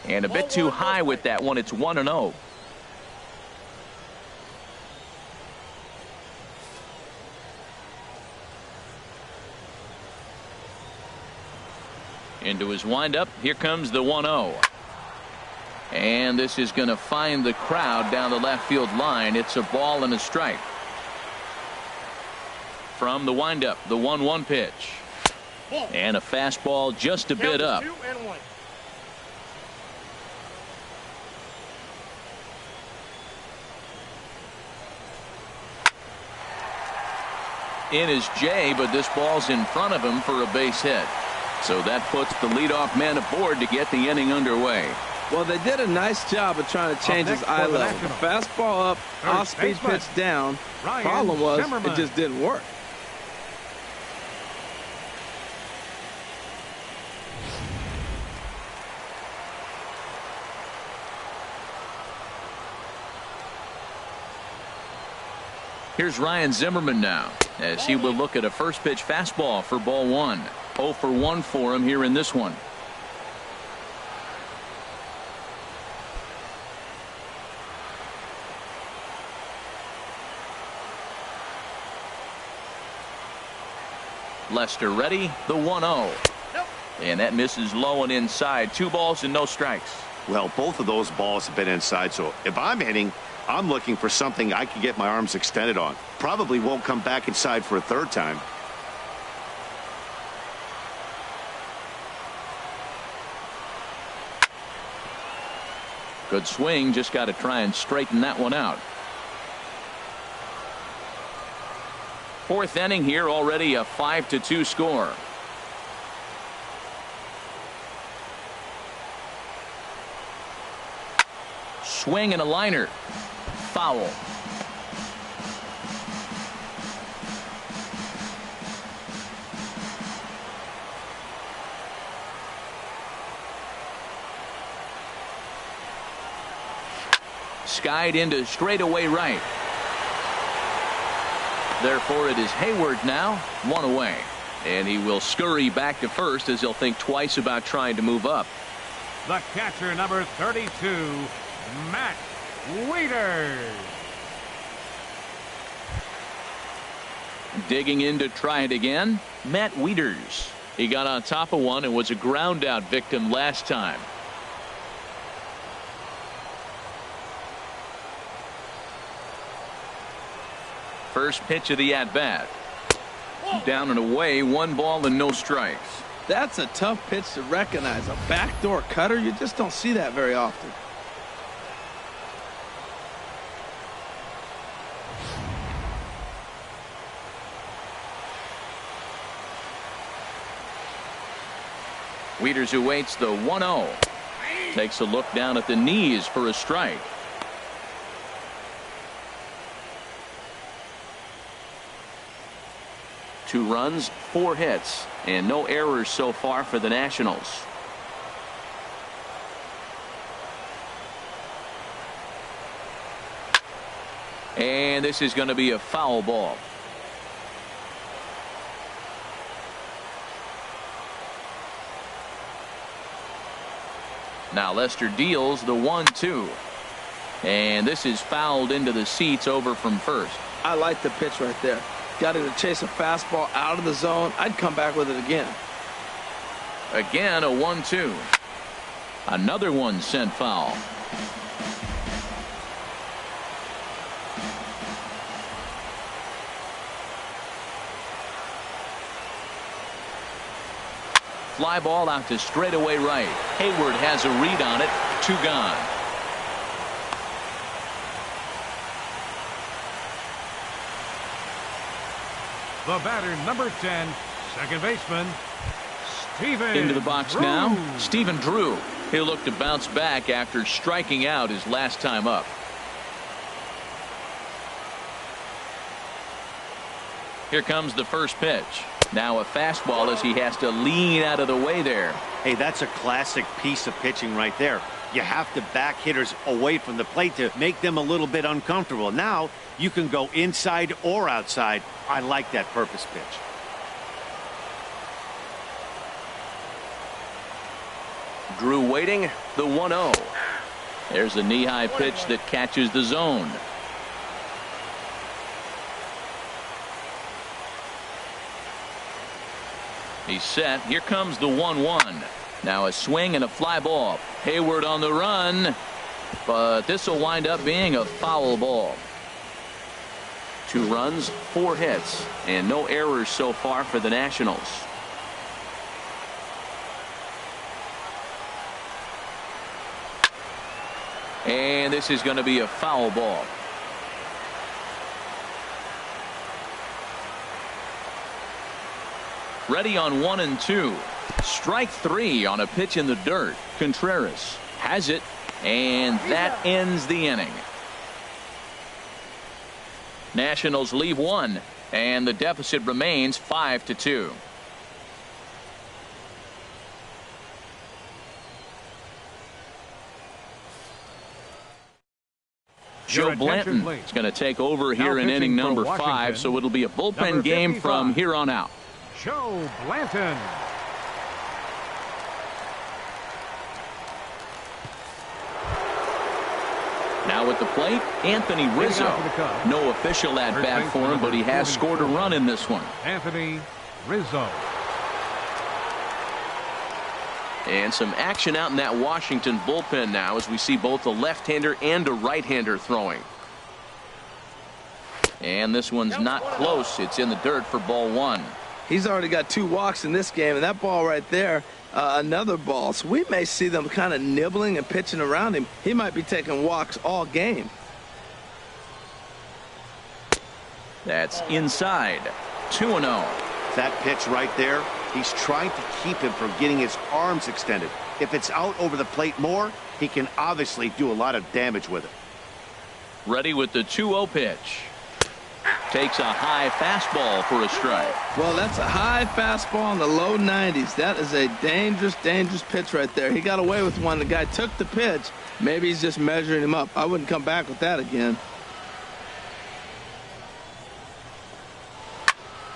And a bit too high with that one. It's 1-0. Into his windup. Here comes the 1-0. And this is going to find the crowd down the left field line. It's a ball and a strike. From the windup, the 1-1 pitch. And a fastball just a bit up. In is Jay, but this ball's in front of him for a base hit. So that puts the leadoff man aboard to get the inning underway. Well, they did a nice job of trying to change his eye level. Fastball up, off-speed pitch down. Problem was, it just didn't work. Here's Ryan Zimmerman now, as he will look at a first pitch fastball for ball 1. 0 for 1 for him here in this one. Lester ready, the 1-0. And that misses low and inside. 2 balls and no strikes. Well, both of those balls have been inside, so if I'm hitting, I'm looking for something I can get my arms extended on. Probably won't come back inside for a third time. Good swing, just got to try and straighten that one out. 4th inning here, already a 5-2 score. Swing and a liner. Foul. Skied into straightaway right. Therefore, it is Hayward now, 1 away. And he will scurry back to first as he'll think twice about trying to move up. The catcher, number 32, Matt Wieters. Digging in to try it again, Matt Wieters. He got on top of one and was a ground out victim last time. First pitch of the at-bat. Down and away, 1 ball and no strikes. That's a tough pitch to recognize. A backdoor cutter, you just don't see that very often. Wieters awaits the 1-0. Takes a look down at the knees for a strike. Two runs, 4 hits, and no errors so far for the Nationals. And this is going to be a foul ball. Now Lester deals the 1-2. And this is fouled into the seats over from first. I like the pitch right there. Got him to chase a fastball out of the zone. I'd come back with it again. Again, a 1-2. Another one sent foul. Fly ball out to straightaway right. Hayward has a read on it. 2 gone. The batter, number 10, second baseman, Stephen Into the box Drew. now, Stephen Drew. He'll look to bounce back after striking out his last time up. Here comes the first pitch. Now a fastball as he has to lean out of the way there. Hey, that's a classic piece of pitching right there. You have to back hitters away from the plate to make them a little bit uncomfortable. Now you can go inside or outside. I like that purpose pitch. Drew waiting, the 1-0. There's a knee-high pitch that catches the zone. He's set. Here comes the 1-1. Now a swing and a fly ball. Hayward on the run, but this will wind up being a foul ball. 2 runs, 4 hits, and no errors so far for the Nationals. And this is going to be a foul ball. Ready on 1 and 2. Strike 3 on a pitch in the dirt. Contreras has it, and that ends the inning. Nationals leave 1, and the deficit remains 5-2. Joe Blanton is going to take over here in inning number 5, so it'll be a bullpen game from here on out. Joe Blanton. Now at the plate, Anthony Rizzo. No official at bat for him, but he has scored a run in this one. Anthony Rizzo. And some action out in that Washington bullpen now as we see both a left-hander and a right-hander throwing. And this one's not close. It's in the dirt for ball 1. He's already got 2 walks in this game, and that ball right there, another ball. So we may see them kind of nibbling and pitching around him. He might be taking walks all game. That's inside. 2-0. That pitch right there, he's trying to keep him from getting his arms extended. If it's out over the plate more, he can obviously do a lot of damage with it. Ready with the 2-0 pitch. Takes a high fastball for a strike. Well, that's a high fastball in the low 90s. That is a dangerous, dangerous pitch right there. He got away with one. The guy took the pitch. Maybe he's just measuring him up. I wouldn't come back with that again.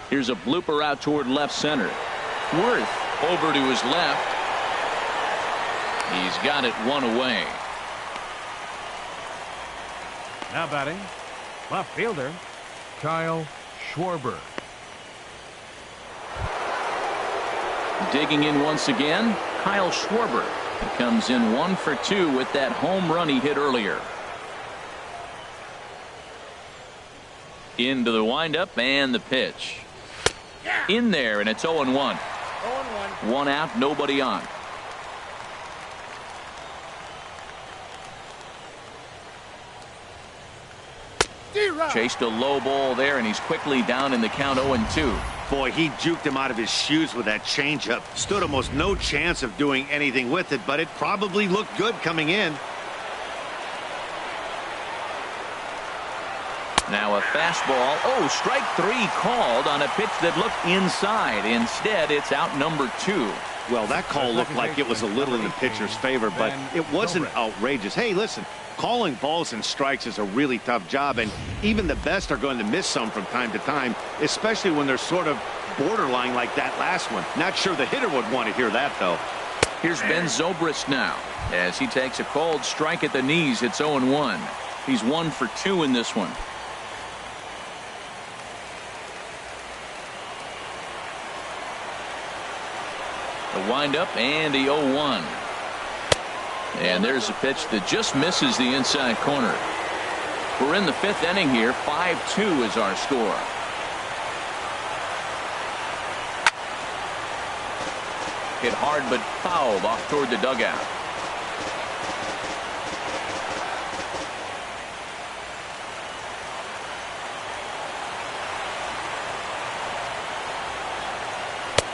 Here's a blooper out toward left center. Worth over to his left. He's got it 1 away. Now batting, left fielder, Kyle Schwarber. Digging in once again, Kyle Schwarber. He comes in 1 for 2 with that home run he hit earlier. Into the windup and the pitch. In there, and it's 0-1. 1 out, nobody on. Chased a low ball there, and he's quickly down in the count 0-2. Boy, he juked him out of his shoes with that changeup. Stood almost no chance of doing anything with it, but it probably looked good coming in. Now a fastball. Oh, strike 3 called on a pitch that looked inside. Instead, it's out number 2. Well, that call looked like it was a little in the pitcher's favor, but it wasn't outrageous. Hey, listen, calling balls and strikes is a really tough job, and even the best are going to miss some from time to time, especially when they're sort of borderline like that last one. Not sure the hitter would want to hear that, though. Here's Ben Zobrist now as he takes a cold strike at the knees. It's 0-1. He's 1 for 2 in this one. The windup and the 0-1. And there's a pitch that just misses the inside corner. We're in the 5th inning here. 5-2 is our score. Hit hard but fouled off toward the dugout.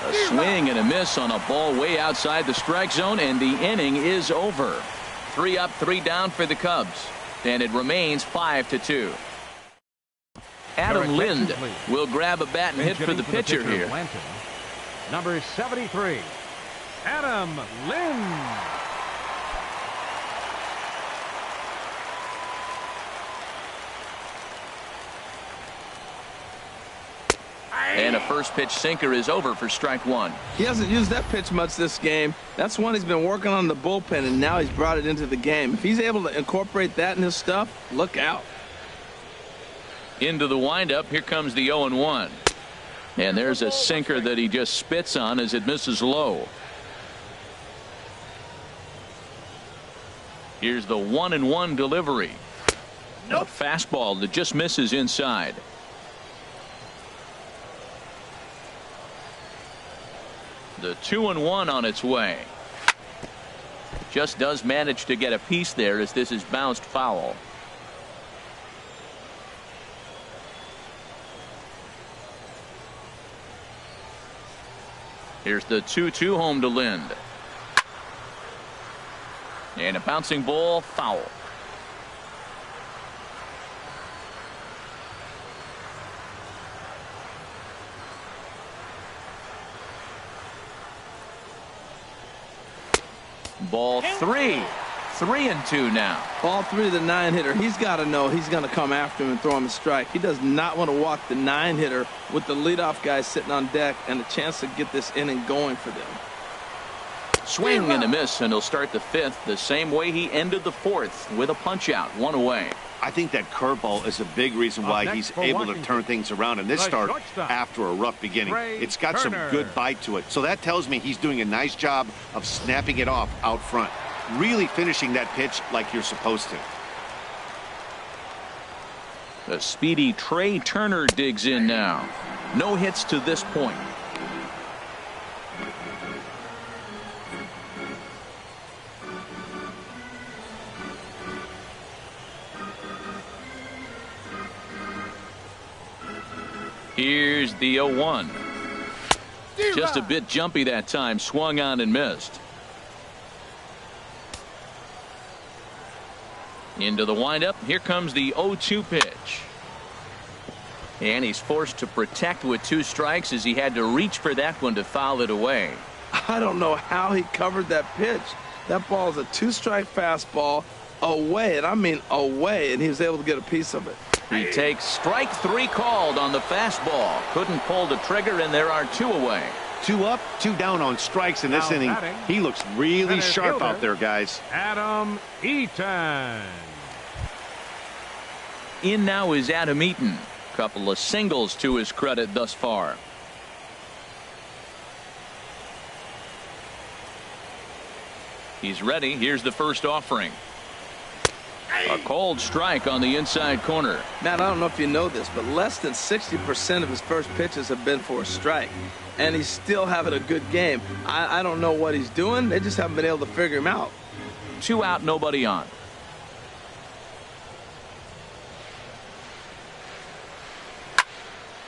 A swing and a miss on a ball way outside the strike zone, and the inning is over. 3 up, 3 down for the Cubs, and it remains 5-2. Adam Lind will grab a bat and hit for the pitcher here. Number 73, Adam Lind. And a first pitch sinker is over for strike 1. He hasn't used that pitch much this game. That's one he's been working on the bullpen, and now he's brought it into the game. If he's able to incorporate that in his stuff, look out. Into the windup. Here comes the 0-1. And there's a sinker that he just spits on as it misses low. Here's the 1-1 delivery. A fastball that just misses inside. The 2-1 on its way. Just does manage to get a piece there as this is bounced foul. Here's the 2-2 home to Lind. And a bouncing ball, foul. Ball 3. 3-2 now. Ball 3 to the 9-hitter. He's got to know he's going to come after him and throw him a strike. He does not want to walk the 9-hitter with the leadoff guy sitting on deck and a chance to get this inning going for them. Swing and a miss, and he'll start the 5th the same way he ended the 4th with a punch out, 1 away. I think that curveball is a big reason why he's able to turn things around in this start after a rough beginning. It's got some good bite to it. So that tells me he's doing a nice job of snapping it off out front. Really finishing that pitch like you're supposed to. The speedy Trey Turner digs in now. No hits to this point. Here's the 0-1. Just a bit jumpy that time. Swung on and missed. Into the windup. Here comes the 0-2 pitch. And he's forced to protect with 2 strikes as he had to reach for that one to foul it away. I don't know how he covered that pitch. That ball is a 2-strike fastball away, and I mean away, and he was able to get a piece of it. He takes strike 3 called on the fastball. Couldn't pull the trigger, and there are 2 away. 2 up, 2 down on strikes in this inning. He looks really sharp out there, guys. Adam Eaton. In now is Adam Eaton. Couple of singles to his credit thus far. He's ready. Here's the first offering. A cold strike on the inside corner. Matt, I don't know if you know this, but less than 60% of his first pitches have been for a strike. And he's still having a good game. I don't know what he's doing. They just haven't been able to figure him out. 2 out, nobody on.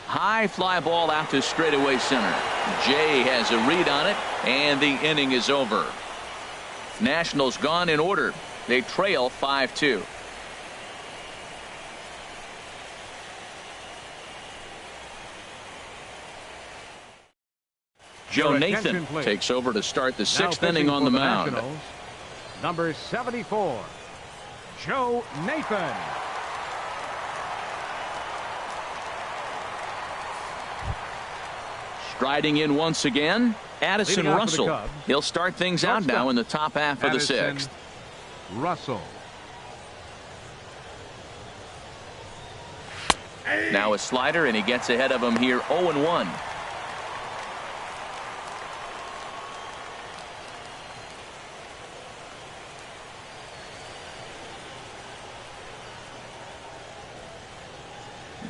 High fly ball out to straightaway center. Jay has a read on it, and the inning is over. Nationals gone in order. They trail 5-2. Joe Nathan takes over to start the 6th inning on the mound. Number 74, Joe Nathan. Striding in once again, Addison Russell. He'll start things out now in the top half of the 6th. Russell. Now a slider, and he gets ahead of him here 0-1.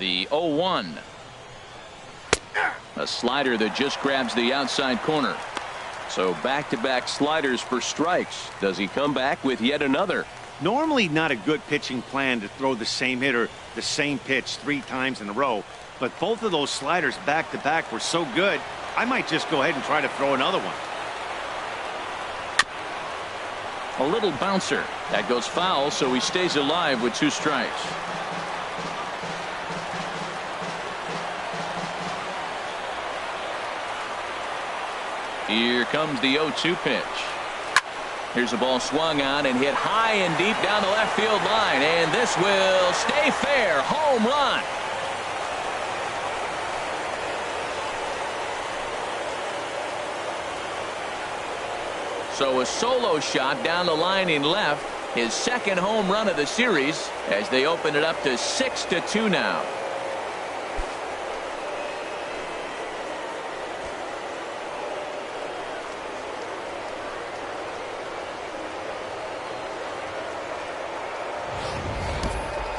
The 0-1. A slider that just grabs the outside corner. So back-to-back sliders for strikes. Does he come back with yet another? Normally not a good pitching plan to throw the same hitter the same pitch 3 times in a row, but both of those sliders back-to-back were so good, I might just go ahead and try to throw another one. A little bouncer. That goes foul, so he stays alive with 2 strikes. Here comes the 0-2 pitch. Here's a ball swung on and hit high and deep down the left field line, and this will stay fair. Home run. So a solo shot down the line in left, his second home run of the series, as they open it up to 6-2 now.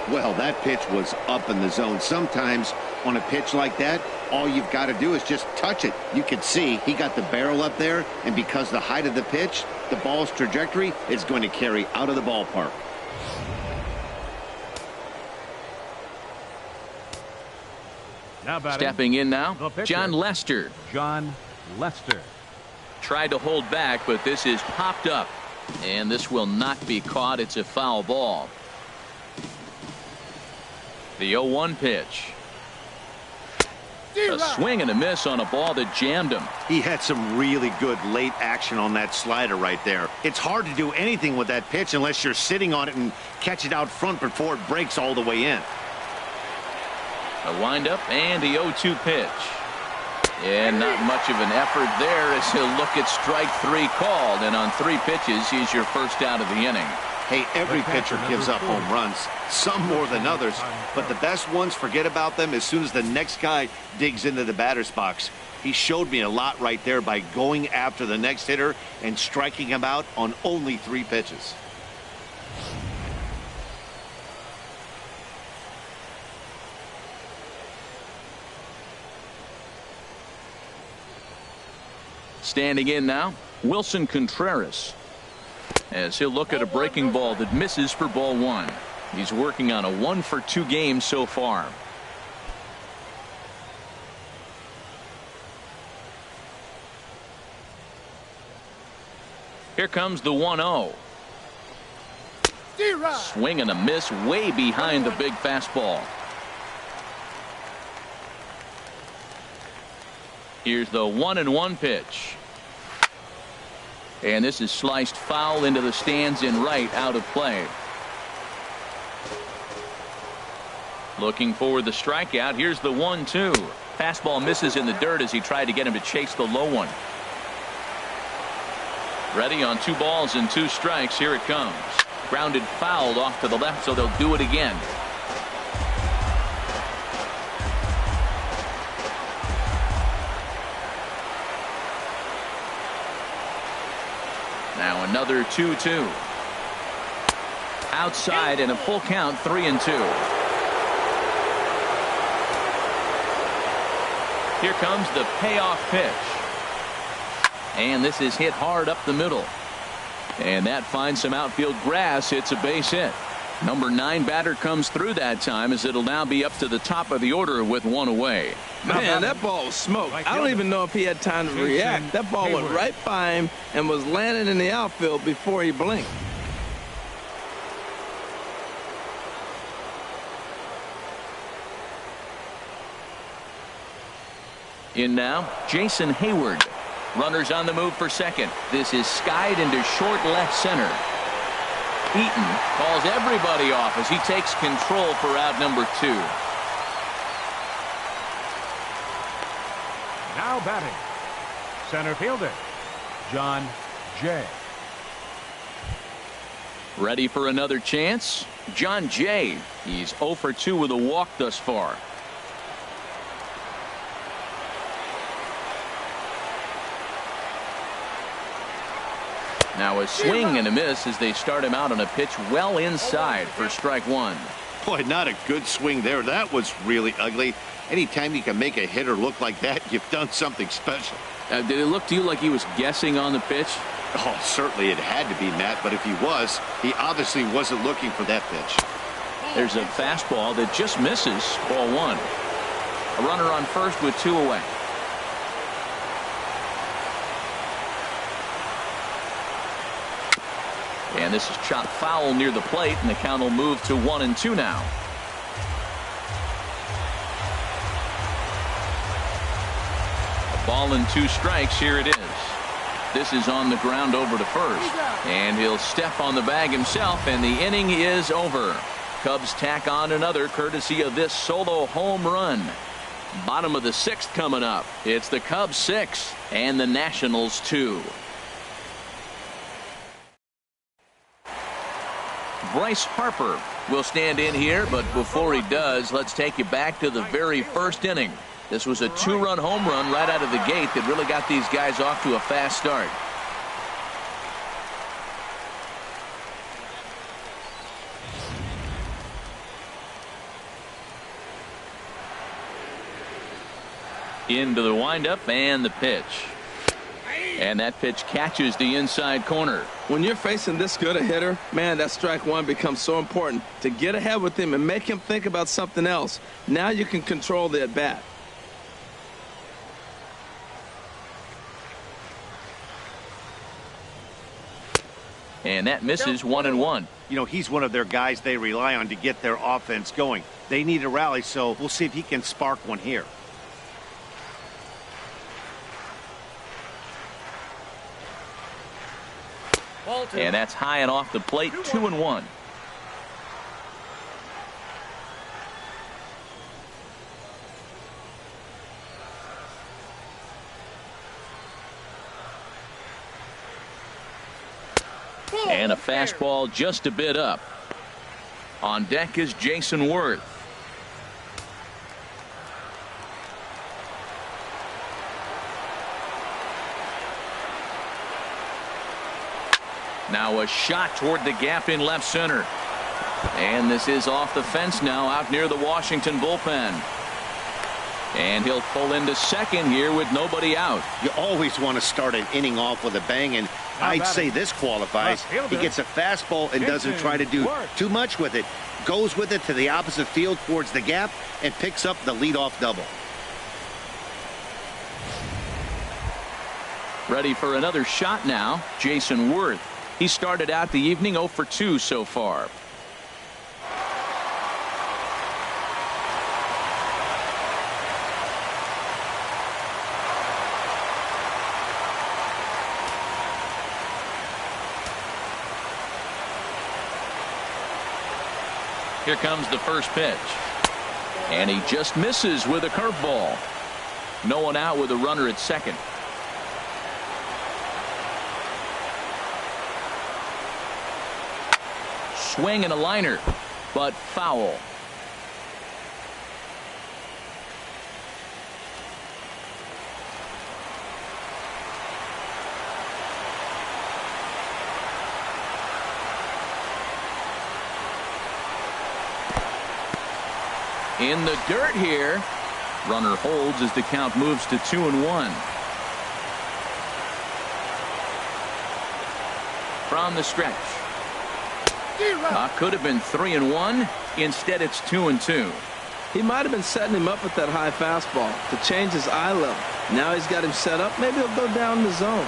Well, that pitch was up in the zone. Sometimes on a pitch like that, all you've got to do is just touch it. You can see he got the barrel up there, and because the height of the pitch, the ball's trajectory is going to carry out of the ballpark. Now stepping in now, John Lester. John Lester. Tried to hold back, but this is popped up, and this will not be caught. It's a foul ball. The 0-1 pitch. A swing and a miss on a ball that jammed him. He had some really good late action on that slider right there. It's hard to do anything with that pitch unless you're sitting on it and catch it out front before it breaks all the way in. A windup and the 0-2 pitch. And not much of an effort there as he'll look at strike 3 called, and on 3 pitches he's your first out of the inning. Hey, every pitcher gives up home runs, some more than others, but the best ones, forget about them as soon as the next guy digs into the batter's box. He showed me a lot right there by going after the next hitter and striking him out on only 3 pitches. Standing in now, Wilson Contreras, as he'll look at a breaking ball that misses for ball 1. He's working on a 1-for-2 game so far. Here comes the 1-0. Swing and a miss way behind the big fastball. Here's the 1-1 pitch. And this is sliced foul into the stands in right, out of play. Looking for the strikeout. Here's the 1-2. Fastball misses in the dirt as he tried to get him to chase the low one. Ready on 2 balls and 2 strikes. Here it comes. Grounded foul off to the left, so they'll do it again. Now another 2-2. Outside and a full count, 3-2. Here comes the payoff pitch. And this is hit hard up the middle. And that finds some outfield grass. It's a base hit. Number 9 batter comes through that time, as it'll now be up to the top of the order with 1 away. Man, that ball was smoked. I don't even know if he had time to react. That ball went right by him and was landing in the outfield before he blinked. In now, Jason Hayward. Runners on the move for second. This is skied into short left center. Eaton calls everybody off as he takes control for out number 2. Now batting, center fielder, John Jay. Ready for another chance? John Jay. He's 0 for 2 with a walk thus far. Now a swing and a miss as they start him out on a pitch well inside for strike 1. Boy, not a good swing there. That was really ugly. Anytime you can make a hitter look like that, you've done something special. Did it look to you like he was guessing on the pitch? Oh, certainly it had to be, Matt, but if he was, he obviously wasn't looking for that pitch. There's a fastball that just misses. Ball one. A runner on first with 2 away. And this is chopped foul near the plate, and the count will move to 1-2 now. A ball and 2 strikes. Here it is. This is on the ground over to first. And he'll step on the bag himself, and the inning is over. Cubs tack on another courtesy of this solo home run. Bottom of the 6th coming up. It's the Cubs 6 and the Nationals 2. Bryce Harper will stand in here, but before he does, let's take you back to the very first inning. This was a 2-run home run right out of the gate that really got these guys off to a fast start. Into the windup and the pitch. And that pitch catches the inside corner. When you're facing this good a hitter, man, that strike one becomes so important. To get ahead with him and make him think about something else. Now you can control the at bat. And that misses 1-1. You know, he's one of their guys they rely on to get their offense going. They need a rally, so we'll see if he can spark one here. And that's high and off the plate. 2-1. And a fastball just a bit up. On deck is Jason Worth. Now a shot toward the gap in left center. And this is off the fence now out near the Washington bullpen. And he'll pull into second here with nobody out. You always want to start an inning off with a bang, and I'd say this qualifies. He gets a fastball and doesn't try to do too much with it. Goes with it to the opposite field towards the gap and picks up the leadoff double. Ready for another shot now, Jason Worth. He started out the evening 0 for 2 so far. Here comes the first pitch. And he just misses with a curveball. No one out with a runner at second. Swing and a liner, but foul. In the dirt here. Runner holds as the count moves to 2-1. From the stretch. Could have been 3-1. Instead, it's 2-2. He might have been setting him up with that high fastball to change his eye level. Now he's got him set up. Maybe he'll go down the zone.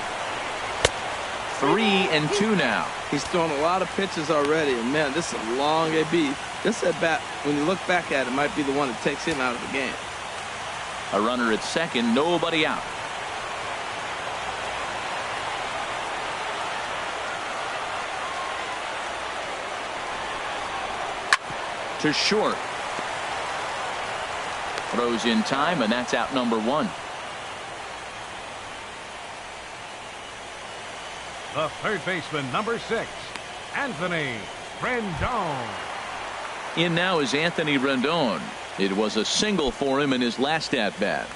3-2 now. He's thrown a lot of pitches already, and man, this is a long AB. This at bat, when you look back at it, might be the one that takes him out of the game. A runner at second, nobody out. To short. Throws in time, and that's out number 1. The third baseman, number 6, Anthony Rendon. In now is Anthony Rendon. It was a single for him in his last at bat.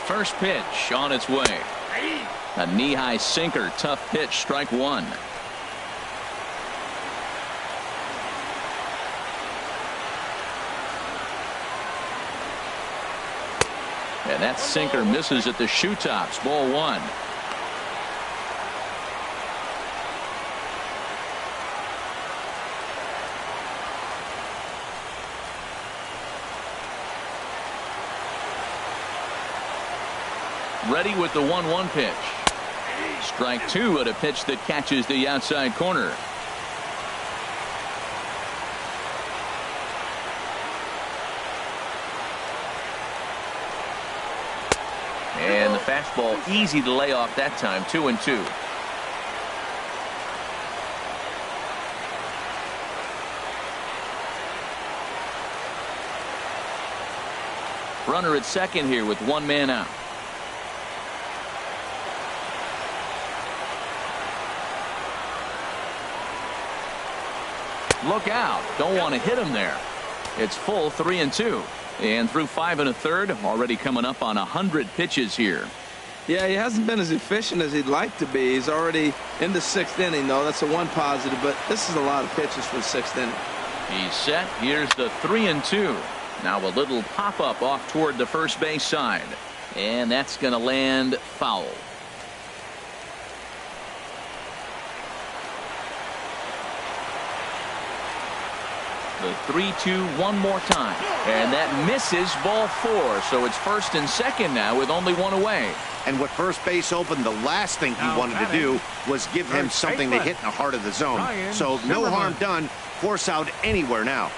First pitch on its way. A knee-high sinker. Tough pitch. Strike one. And that sinker misses at the shoe tops. Ball one. Ready with the 1-1 pitch. Strike two at a pitch that catches the outside corner. And the fastball easy to lay off that time. 2-2. Runner at second here with one man out. Look out. Don't want to hit him there. It's full 3-2. And through 5 1/3, already coming up on 100 pitches here. Yeah, he hasn't been as efficient as he'd like to be. He's already in the 6th inning, though. That's a one positive, but this is a lot of pitches for the 6th inning. He's set. Here's the 3-2. Now a little pop-up off toward the first base side. And that's going to land foul. The 3-2 one more time. And that misses. Ball four. So it's first and second now with only one away. And with first base open, the last thing he wanted to do was give him something to hit in the heart of the zone. So no harm done. Force out anywhere now.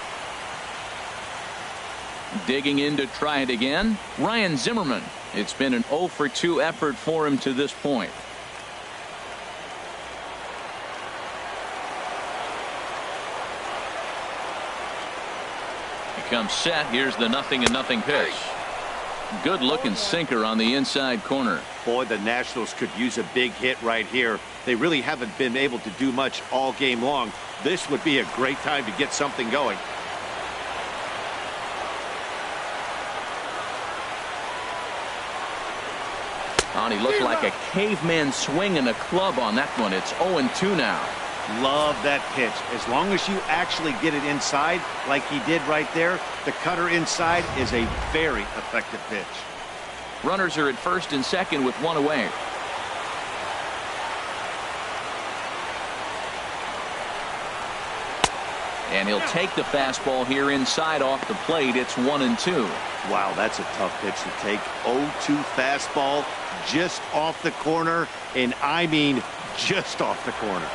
Digging in to try it again, Ryan Zimmerman. It's been an 0 for 2 effort for him to this point. He comes set. Here's the 0-0 pitch. Good looking sinker on the inside corner. Boy, the Nationals could use a big hit right here. They really haven't been able to do much all game long. This would be a great time to get something going. And he looked like a caveman swinging a club on that one. It's 0-2 now. Love that pitch. As long as you actually get it inside like he did right there, the cutter inside is a very effective pitch. Runners are at first and second with one away. And he'll take the fastball here inside off the plate. It's 1-2. Wow, that's a tough pitch to take. 0-2 fastball just off the corner, and I mean just off the corner.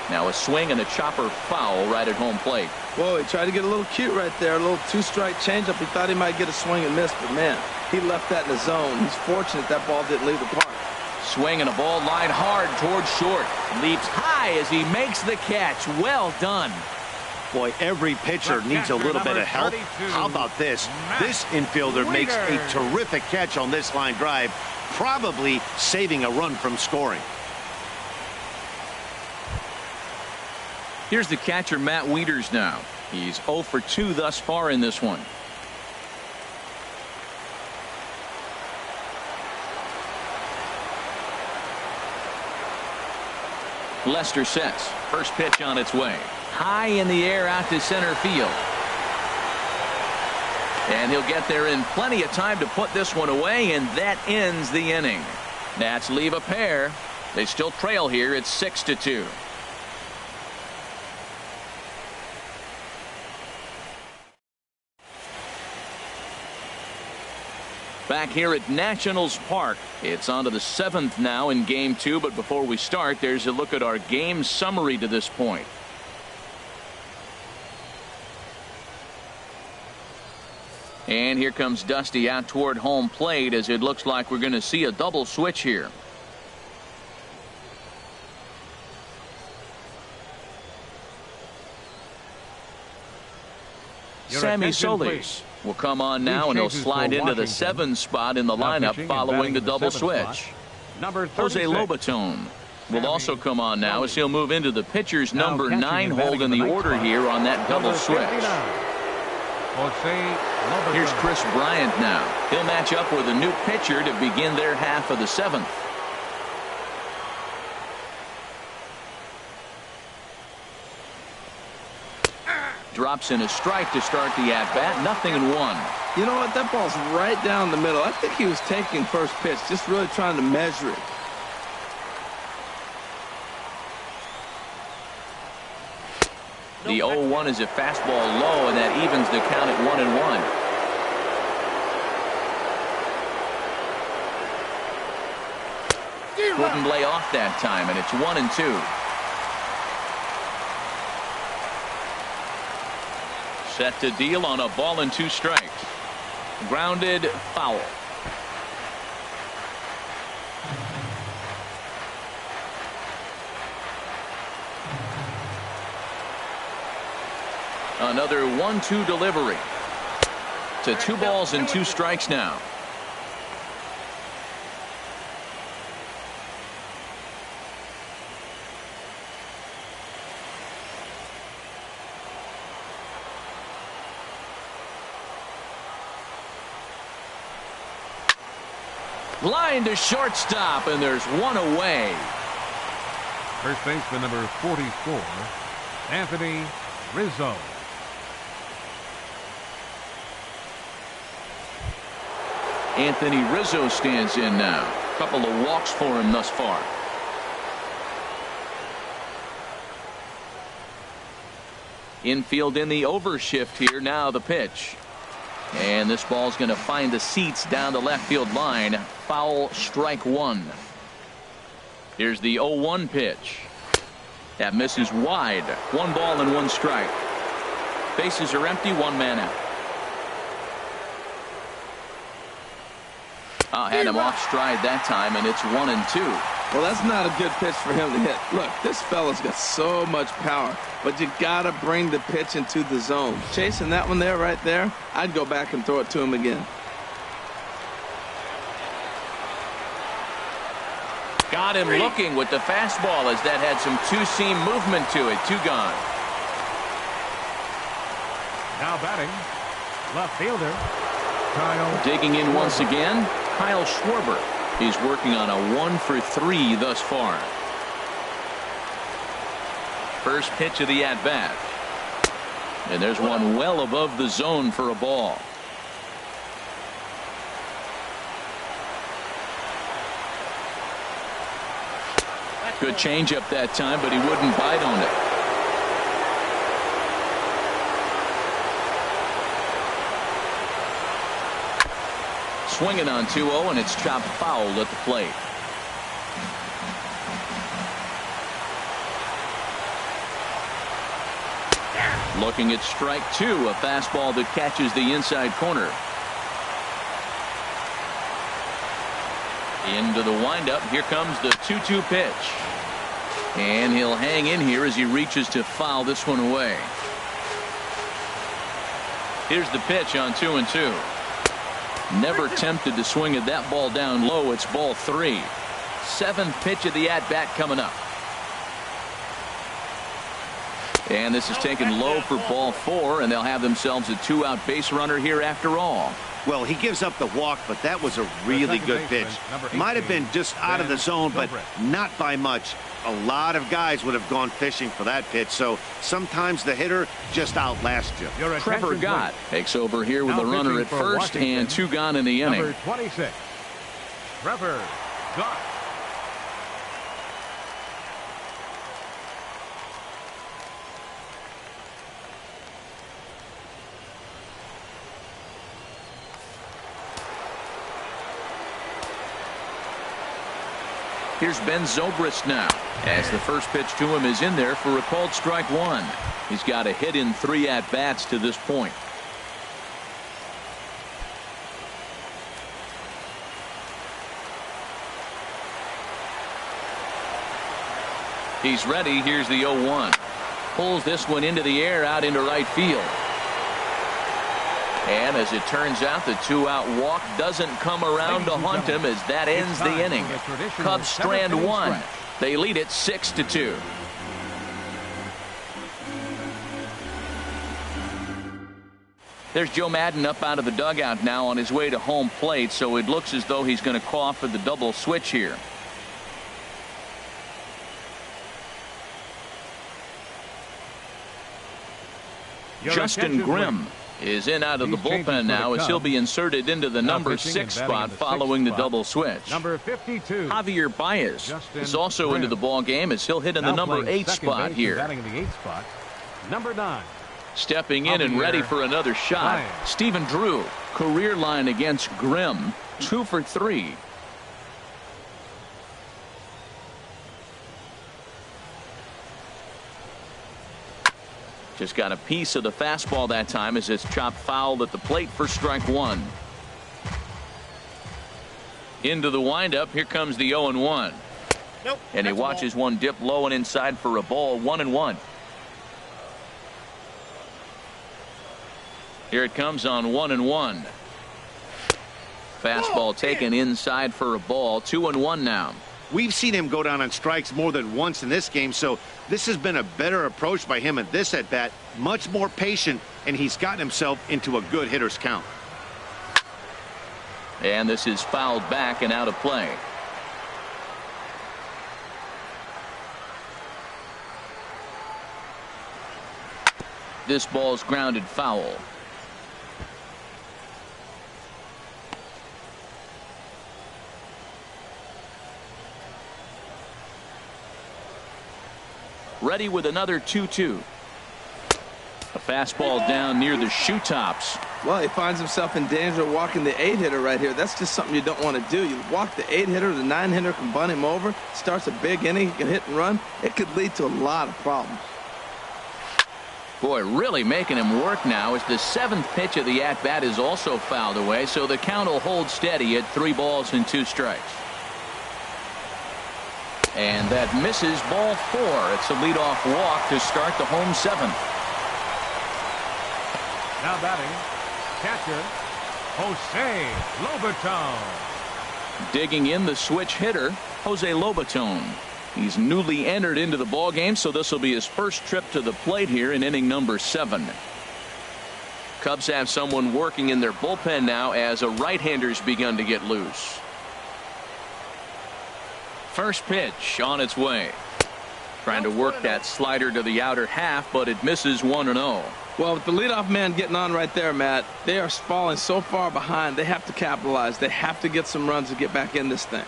Now a swing and a chopper foul right at home plate. Whoa, he tried to get a little cute right there. A little two-strike changeup. He thought he might get a swing and miss, but man, he left that in the zone. He's fortunate that ball didn't leave the park. Swing and a ball line hard towards short. Leaps high as he makes the catch. Well done. Boy, every pitcher needs a little bit of help. How about this? This infielder makes a terrific catch on this line drive, probably saving a run from scoring. Here's the catcher, Matt Wieters now. He's 0 for 2 thus far in this one. Lester sets. First pitch on its way. High in the air out to center field. And he'll get there in plenty of time to put this one away, and that ends the inning. Nats leave a pair. They still trail here. It's 6-2. Back here at Nationals Park, it's on to the 7th now in Game 2. But before we start, there's a look at our game summary to this point. And here comes Dusty out toward home plate as it looks like we're going to see a double switch here. Sammy Solis will come on now, and he'll slide into the 7 spot in the lineup following the double switch. Jose Lobaton will also come on now as he'll move into the pitcher's number 9 hold in the order here on that double switch. Here's Chris Bryant now. He'll match up with a new pitcher to begin their half of the seventh. Drops in a strike to start the at-bat. 0-1. You know what? That ball's right down the middle. I think he was taking first pitch, just really trying to measure it. The 0-1 is a fastball low, and that evens the count at 1-1. Couldn't lay off that time, and it's 1-2. Set to deal on a ball and 2 strikes. Grounded, foul. Another 1-2 delivery. To 2 balls and 2 strikes now. Line to shortstop, and there's 1 away. First baseman number 44, Anthony Rizzo. Anthony Rizzo stands in now. A couple of walks for him thus far. Infield in the overshift here. Now the pitch. And this ball's going to find the seats down the left field line. Foul, strike 1. Here's the 0-1 pitch. That misses wide. 1 ball and 1 strike. Bases are empty. 1 man out. Had him off stride that time, and it's 1-2. Well, that's not a good pitch for him to hit. Look, this fella's got so much power, but you got to bring the pitch into the zone. Chasing that one there, right there, I'd go back and throw it to him again. Got him looking with the fastball as that had some two-seam movement to it. 2 gone. Now batting, left fielder Kyle. Digging in once again, Kyle Schwarber. He's working on a 1 for 3 thus far. First pitch of the at-bat. And there's one well above the zone for a ball. Good changeup that time, but he wouldn't bite on it. Swinging on 2-0, and it's chopped foul at the plate. Looking at strike 2, a fastball that catches the inside corner. Into the windup. Here comes the 2-2 pitch. And he'll hang in here as he reaches to foul this one away. Here's the pitch on 2-2. Never tempted to swing at that ball down low. It's ball 3. 7th pitch of the at-bat coming up. And this is taken low for ball 4, and they'll have themselves a 2-out base runner here after all. Well, he gives up the walk, but that was a really good pitch. Might have been just out of the zone, but not by much. A lot of guys would have gone fishing for that pitch, so sometimes the hitter just outlasts you. Trevor Gott takes over here with a runner at first and 2 gone in the inning. Number 26, Trevor Gott. Here's Ben Zobrist now, as the first pitch to him is in there for a called strike 1. He's got a hit in 3 at-bats to this point. He's ready. Here's the 0-1. Pulls this one into the air out into right field. And as it turns out, the 2-out walk doesn't come around to haunt him as that ends the inning. Cubs strand 1. They lead it 6-2. There's Joe Madden up out of the dugout now on his way to home plate, so it looks as though he's going to call for the double switch here. Justin Grimm is in out of the bullpen now as he'll be inserted into the number 6 spot following the double switch. Number 52. Javier Baez is also into the ball game as he'll hit in the number 8 spot here. Batting in the 8th spot. Number 9. Stepping in and ready for another shot. Stephen Drew, career line against Grimm, 2 for 3. Just got a piece of the fastball that time as it's chopped foul at the plate for strike 1. Into the windup. Here comes the 0-1. Nope, and he watches one dip low and inside for a ball. 1-1. Here it comes on 1-1. Fastball taken inside for a ball. 2-1 now. We've seen him go down on strikes more than once in this game, so this has been a better approach by him at this at-bat. Much more patient, and he's gotten himself into a good hitter's count. And this is fouled back and out of play. This ball's grounded foul. Ready with another 2-2. A fastball down near the shoe tops. Well, he finds himself in danger of walking the 8-hitter right here. That's just something you don't want to do. You walk the 8-hitter, the 9-hitter can bunt him over. Starts a big inning, he can hit and run. It could lead to a lot of problems. Boy, really making him work now as the 7th pitch of the at-bat is also fouled away, so the count will hold steady at 3 balls and 2 strikes. And that misses ball 4. It's a leadoff walk to start the home 7th. Now batting, catcher, Jose Lobaton. Digging in the switch hitter, Jose Lobaton. He's newly entered into the ball game, so this will be his first trip to the plate here in inning number 7. Cubs have someone working in their bullpen now as a right-hander's begun to get loose. First pitch on its way. Trying to work that slider to the outer half, but it misses 1-0. Well, with the leadoff man getting on right there, Matt, they are falling so far behind. They have to capitalize. They have to get some runs to get back in this thing.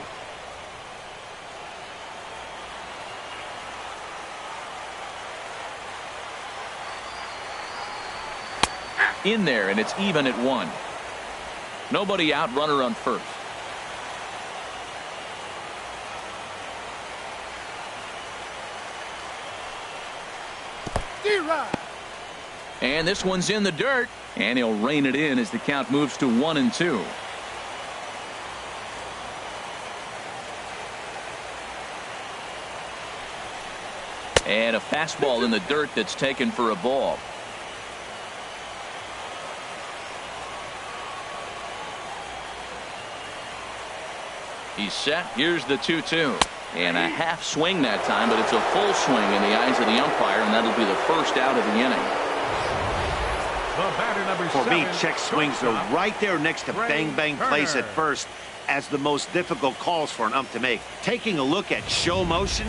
In there, and it's even at 1. Nobody out, runner on first. And this one's in the dirt, and he'll rein it in as the count moves to 1-2. And a fastball in the dirt that's taken for a ball. He's set. Here's the 2-2. And a half swing that time, but it's a full swing in the eyes of the umpire, and that'll be the first out of the inning. For me, check swings are right there next to bang-bang plays at first as the most difficult calls for an ump to make. Taking a look at show motion,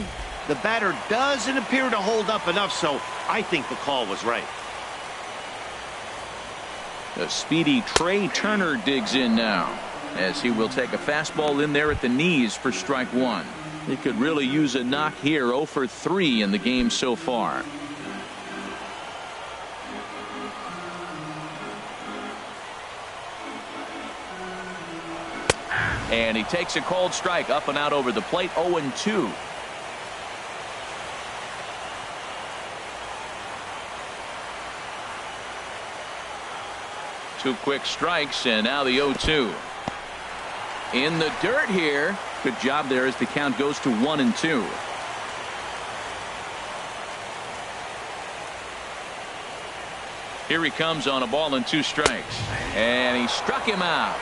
the batter doesn't appear to hold up enough, so I think the call was right. The speedy Trey Turner digs in now as he will take a fastball in there at the knees for strike 1. He could really use a knock here. 0 for 3 in the game so far. And he takes a cold strike up and out over the plate. 0-2. Two quick strikes, and now the 0-2. In the dirt here. Good job there as the count goes to 1-2. Here he comes on a ball and 2 strikes. And he struck him out.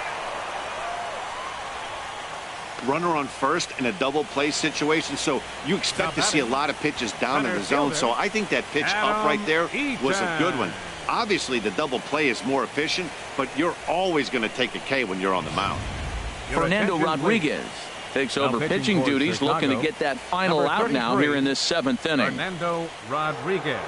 Runner on first in a double play situation, so you expect to see a lot of pitches down in the zone. So I think that pitch up right there was a good one. Obviously, the double play is more efficient, but you're always going to take a K when you're on the mound. Fernando Rodriguez takes over pitching duties, looking to get that final out now here in this 7th inning. Fernando Rodriguez.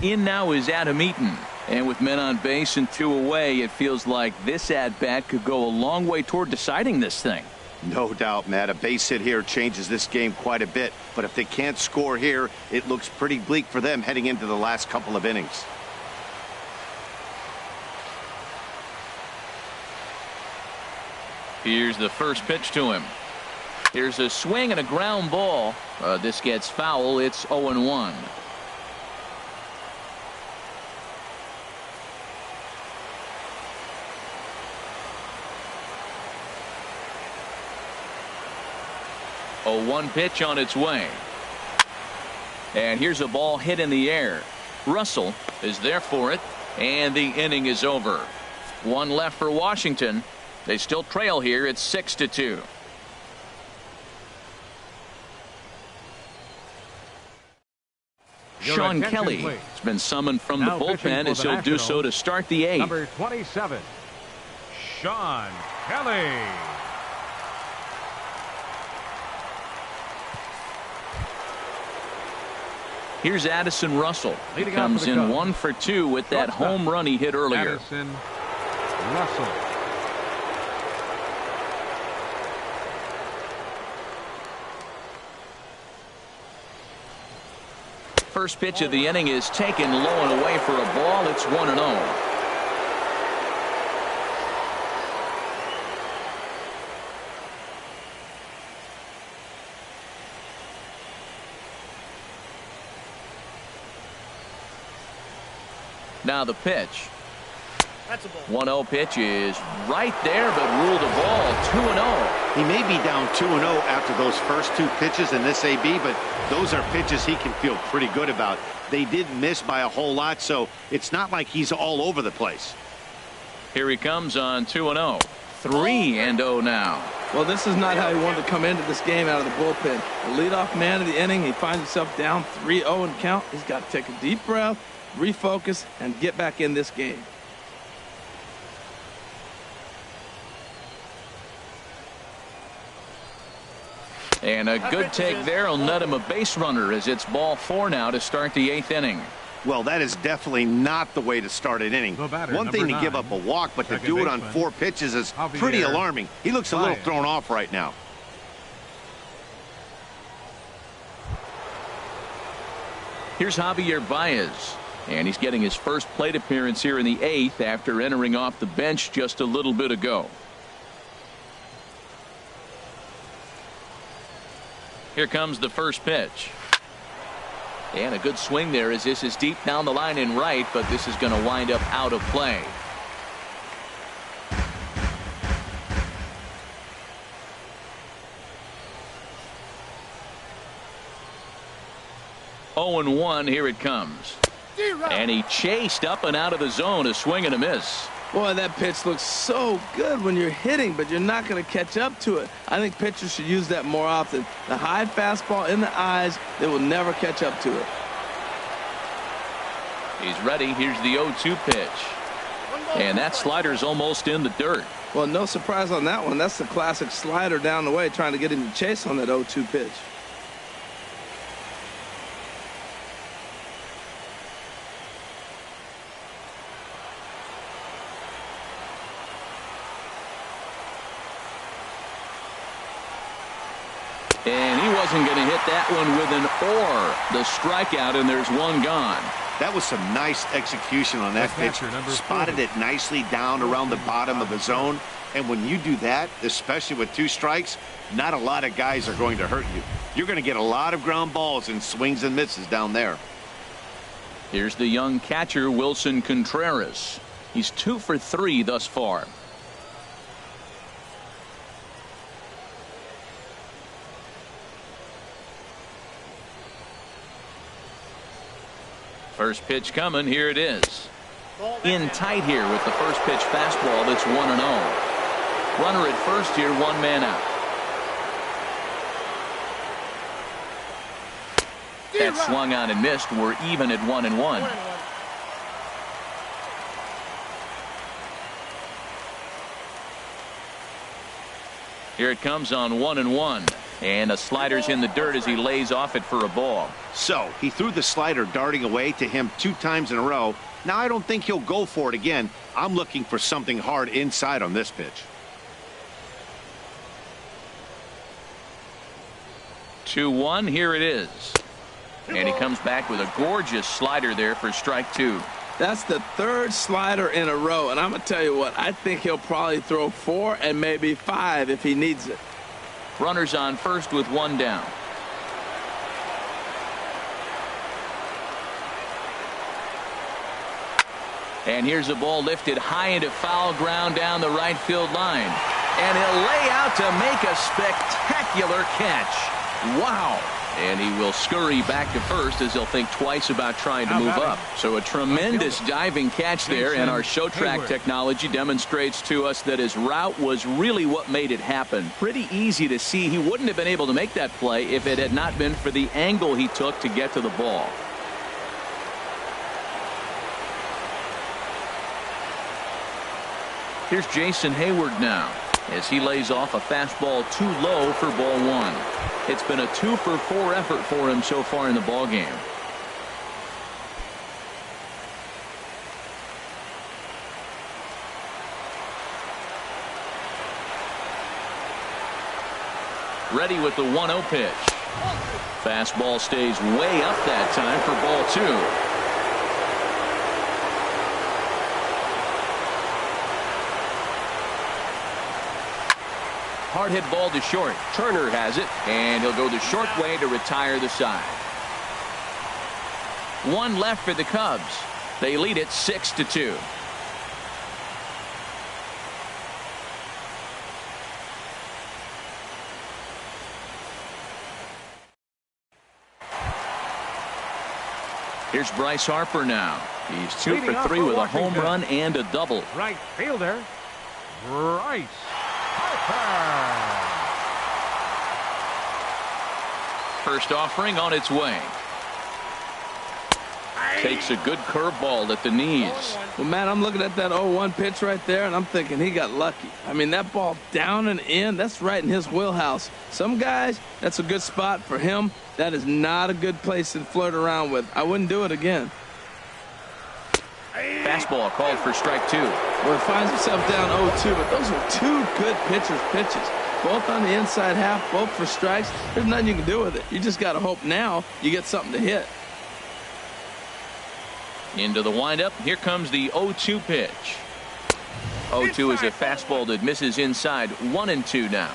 In now is Adam Eaton. And with men on base and 2 away, it feels like this at-bat could go a long way toward deciding this thing. No doubt, Matt. A base hit here changes this game quite a bit. But if they can't score here, it looks pretty bleak for them heading into the last couple of innings. Here's the first pitch to him. Here's a swing and a ground ball. This gets foul. It's 0-1. A 1 pitch on its way. And here's a ball hit in the air. Russell is there for it, and the inning is over. 1 left for Washington. They still trail here. It's 6-2. Sean Kelly has been summoned from the bullpen as he'll do so to start the 8th. Number 27, Sean Kelly. Here's Addison Russell. He comes in 1 for 2 with that home run he hit earlier. Addison Russell. First pitch of the inning is taken low and away for a ball. It's 1-0. Now the pitch. That's a ball. 1-0 pitch is right there, but ruled a ball. 2-0. He may be down 2-0 after those first 2 pitches in this AB, but those are pitches he can feel pretty good about. They did miss by a whole lot, so it's not like he's all over the place. Here he comes on 2-0. 3-0 now. Well, this is not how he wanted to come into this game out of the bullpen. The leadoff man of the inning, he finds himself down 3-0 in count. He's got to take a deep breath, refocus, and get back in this game. And a good take there will net him a base runner as it's ball 4 now to start the 8th inning. Well, that is definitely not the way to start an inning. One thing to give up a walk, but to do it on 4 pitches is pretty alarming. He looks a little thrown off right now. Here's Javier Baez. And he's getting his first plate appearance here in the 8th after entering off the bench just a little bit ago. Here comes the first pitch. And a good swing there as this is deep down the line in right, but this is going to wind up out of play. Oh, 0-1, here it comes. And he chased up and out of the zone, a swing and a miss. Boy, that pitch looks so good when you're hitting, but you're not going to catch up to it. I think pitchers should use that more often. The high fastball in the eyes, they will never catch up to it. He's ready. Here's the 0-2 pitch. And that slider's almost in the dirt. Well, no surprise on that one. That's the classic slider down the way, trying to get him to chase on that 0-2 pitch. And he wasn't going to hit that one with an or. The strikeout, and there's one gone. That was some nice execution on that pitch. Spotted it nicely down around the bottom of the zone. And when you do that, especially with 2 strikes, not a lot of guys are going to hurt you. You're going to get a lot of ground balls and swings and misses down there. Here's the young catcher, Wilson Contreras. He's 2 for 3 thus far. First pitch coming. Here it is. In tight here with the first pitch fastball. That's 1-0. Runner at first here, one man out. That swung on and missed. We're even at 1-1. Here it comes on 1-1. And a slider's in the dirt as he lays off it for a ball. So he threw the slider darting away to him 2 times in a row. Now I don't think he'll go for it again. I'm looking for something hard inside on this pitch. 2-1. Here it is. And he comes back with a gorgeous slider there for strike 2. That's the 3rd slider in a row. And I'm going to tell you what, I think he'll probably throw 4 and maybe 5 if he needs it. Runners on first with 1 down. And here's a ball lifted high into foul ground down the right field line. And he'll lay out to make a spectacular catch. Wow. And he will scurry back to first as he'll think twice about trying to move up. So a tremendous diving catch there, and our show track technology demonstrates to us that his route was really what made it happen. Pretty easy to see he wouldn't have been able to make that play if it had not been for the angle he took to get to the ball. Here's Jason Hayward now as he lays off a fastball too low for ball 1. It's been a 2-for-4 effort for him so far in the ball game. Ready with the 1-0 pitch. Fastball stays way up that time for ball 2. Hard hit ball to short. Turner has it, and he'll go the short way to retire the side. 1 left for the Cubs. They lead it 6-2. Here's Bryce Harper now. He's 2 for 3 with a home run and a double. Right fielder, Bryce Harper. First offering on its way. Takes a good curveball at the knees. Well, man, I'm looking at that 0-1 pitch right there, and I'm thinking he got lucky. I mean, that ball down and in, that's right in his wheelhouse. Some guys, that's a good spot. For him, that is not a good place to flirt around with. I wouldn't do it again. Fastball called for strike 2. Well, he finds himself down 0-2, but those are 2 good pitchers' pitches. Both on the inside half, both for strikes. There's nothing you can do with it. You just got to hope now you get something to hit. Into the windup. Here comes the 0-2 pitch. 0-2 is a fastball that misses inside. 1-2 now.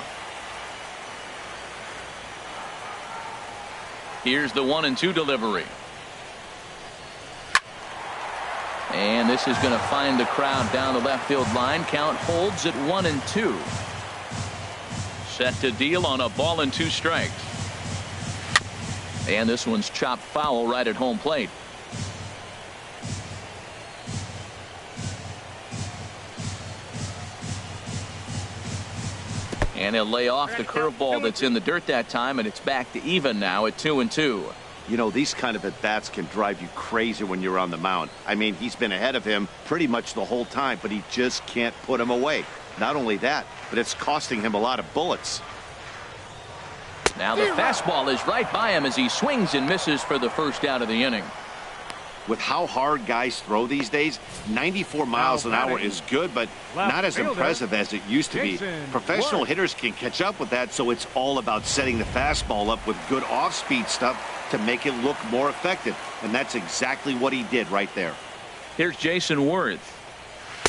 Here's the 1-2 delivery. And this is going to find the crowd down the left field line. Count holds at 1-2. Set to deal on a ball and 2 strikes. And this one's chopped foul right at home plate. And he'll lay off the curveball that's in the dirt that time, and it's back to even now at 2-2. You know, these kind of at-bats can drive you crazy when you're on the mound. I mean, he's been ahead of him pretty much the whole time, but he just can't put him away. Not only that, but it's costing him a lot of bullets. Now the fastball is right by him as he swings and misses for the first out of the inning. With how hard guys throw these days, 94 miles an hour is good, but not as impressive as it used to be. Professional hitters can catch up with that, so it's all about setting the fastball up with good off-speed stuff to make it look more effective. And that's exactly what he did right there. Here's Jason Worth.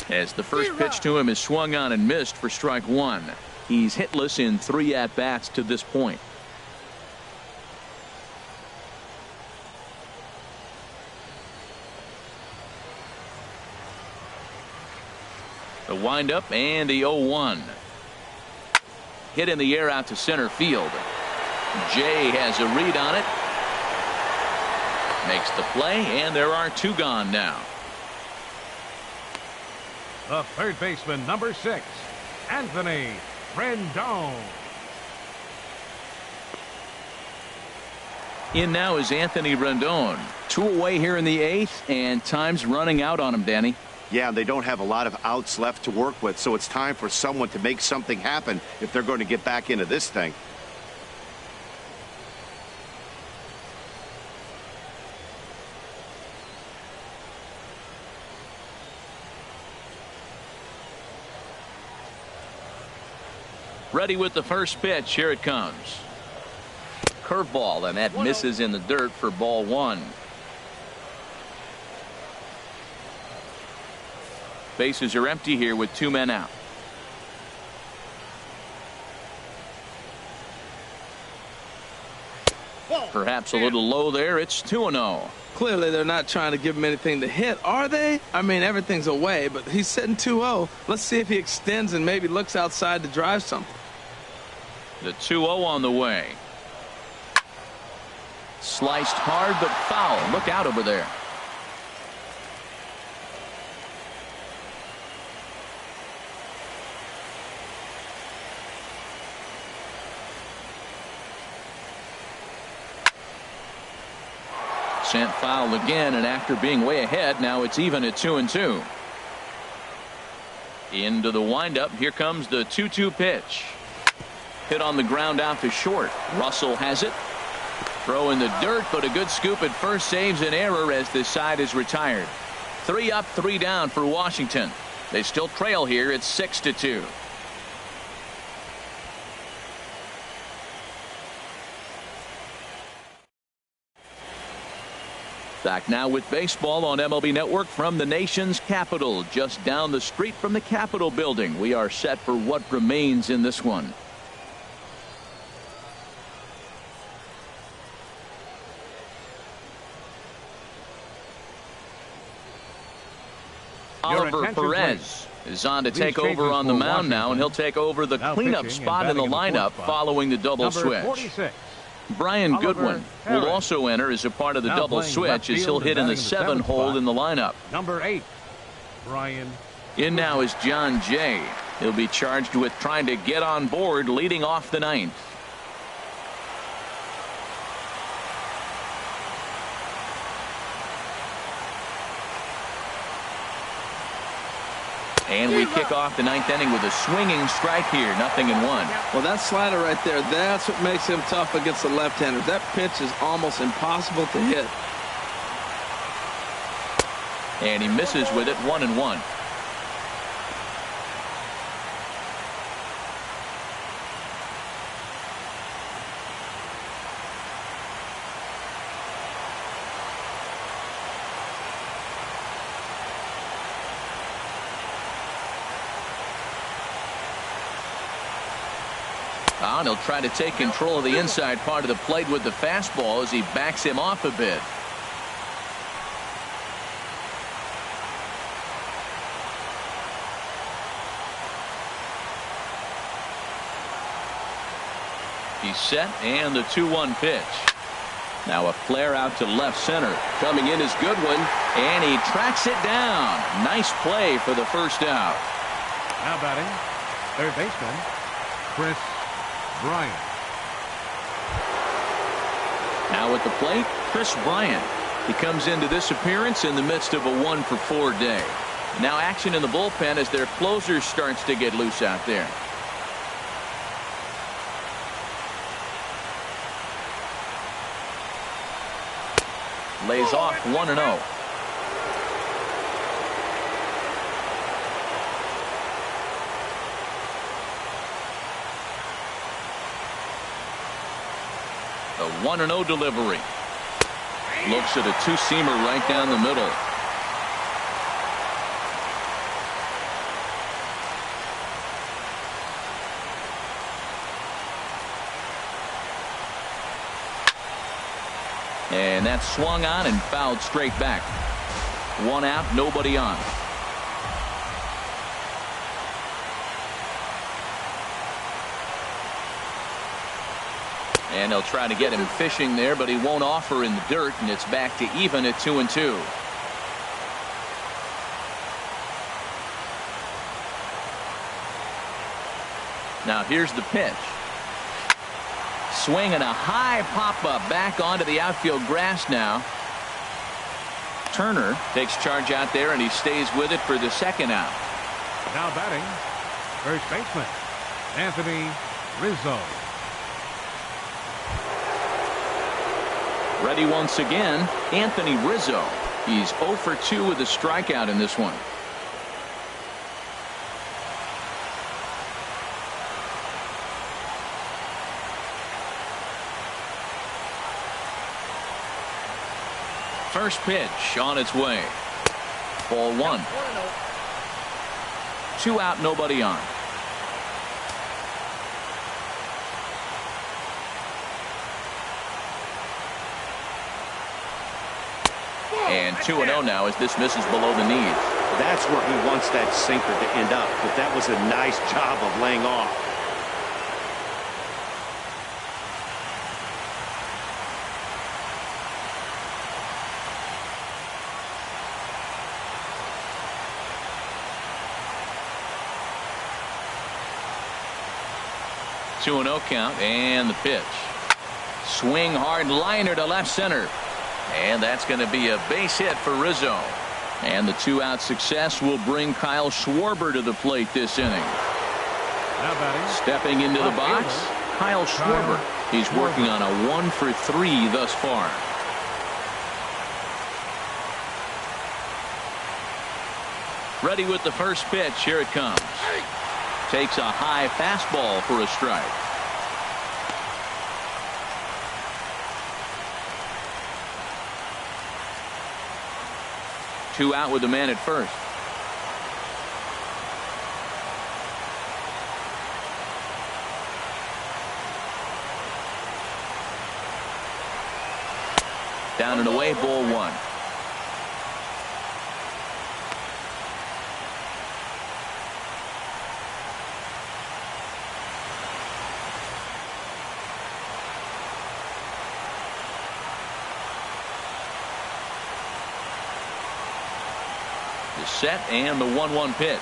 As the first pitch to him is swung on and missed for strike 1. He's hitless in 3 at-bats to this point. The windup and the 0-1. Hit in the air out to center field. Jay has a read on it. Makes the play, and there are 2 gone now. The third baseman, number 6, Anthony Rendon. In now is Anthony Rendon. 2 away here in the 8th, and time's running out on him, Danny. Yeah, they don't have a lot of outs left to work with, so it's time for someone to make something happen if they're going to get back into this thing. Ready with the first pitch. Here it comes. Curveball, and that misses in the dirt for ball 1. Bases are empty here with 2 men out. Perhaps a little low there. It's 2-0. Clearly, they're not trying to give him anything to hit, are they? I mean, everything's away, but he's sitting 2-0. Let's see if he extends and maybe looks outside to drive something. The 2-0 on the way. Sliced hard but foul. Look out over there. Sent foul again, and after being way ahead, now it's even at 2-2. Into the windup. Here comes the 2-2 pitch. Hit on the ground out to short. Russell has it. Throw in the dirt, but a good scoop at first saves an error as this side is retired. 3 up, 3 down for Washington. They still trail here at 6-2. Back now with baseball on MLB Network from the nation's capital, just down the street from the Capitol building. We are set for what remains in this one. Oliver Perez is on to take over on the mound now, and he'll take over the cleanup spot in the lineup following the double switch. 46. Brian Goodwin will also enter as a part of the double switch as he'll hit in the 7th hole in the lineup. Number 8, Brian. In now is John Jay. He'll be charged with trying to get on board leading off the 9th. And we kick off the 9th inning with a swinging strike here. 0-1. Well, that slider right there, that's what makes him tough against the left-handers. That pitch is almost impossible to hit. And he misses with it. 1-1. And he'll try to take control of the inside part of the plate with the fastball as he backs him off a bit. He's set, and the 2-1 pitch. Now a flare out to left center. Coming in is Goodwin, and he tracks it down. Nice play for the first out. Now batting, third baseman, Chris Bryant. Now at the plate, Chris Bryant. He comes into this appearance in the midst of a 1-for-4 day. Now action in the bullpen as their closer starts to get loose out there. Lays off 1-0. The 1-0 delivery. Looks at a two-seamer right down the middle. And that's swung on and fouled straight back. 1 out, nobody on. And they'll try to get him fishing there, but he won't offer in the dirt, and it's back to even at 2-2. Now here's the pitch. Swing and a high pop-up back onto the outfield grass now. Turner takes charge out there, and he stays with it for the second out. Now batting, first baseman, Anthony Rizzo. Ready once again, Anthony Rizzo. He's 0 for 2 with a strikeout in this one. First pitch on its way. Ball 1. 2 out, nobody on. And 2-0 now as this misses below the knees. That's where he wants that sinker to end up, but that was a nice job of laying off. Two 2-0 count, and the pitch. Swing hard liner to left center. And that's going to be a base hit for Rizzo. And the 2-out success will bring Kyle Schwarber to the plate this inning. Now batting, stepping into the box, Kyle Schwarber. He's working on a 1 for 3 thus far. Ready with the first pitch. Here it comes. Takes a high fastball for a strike. Two out with the man at first. Down and away, ball 1. Set and the 1-1 pitch.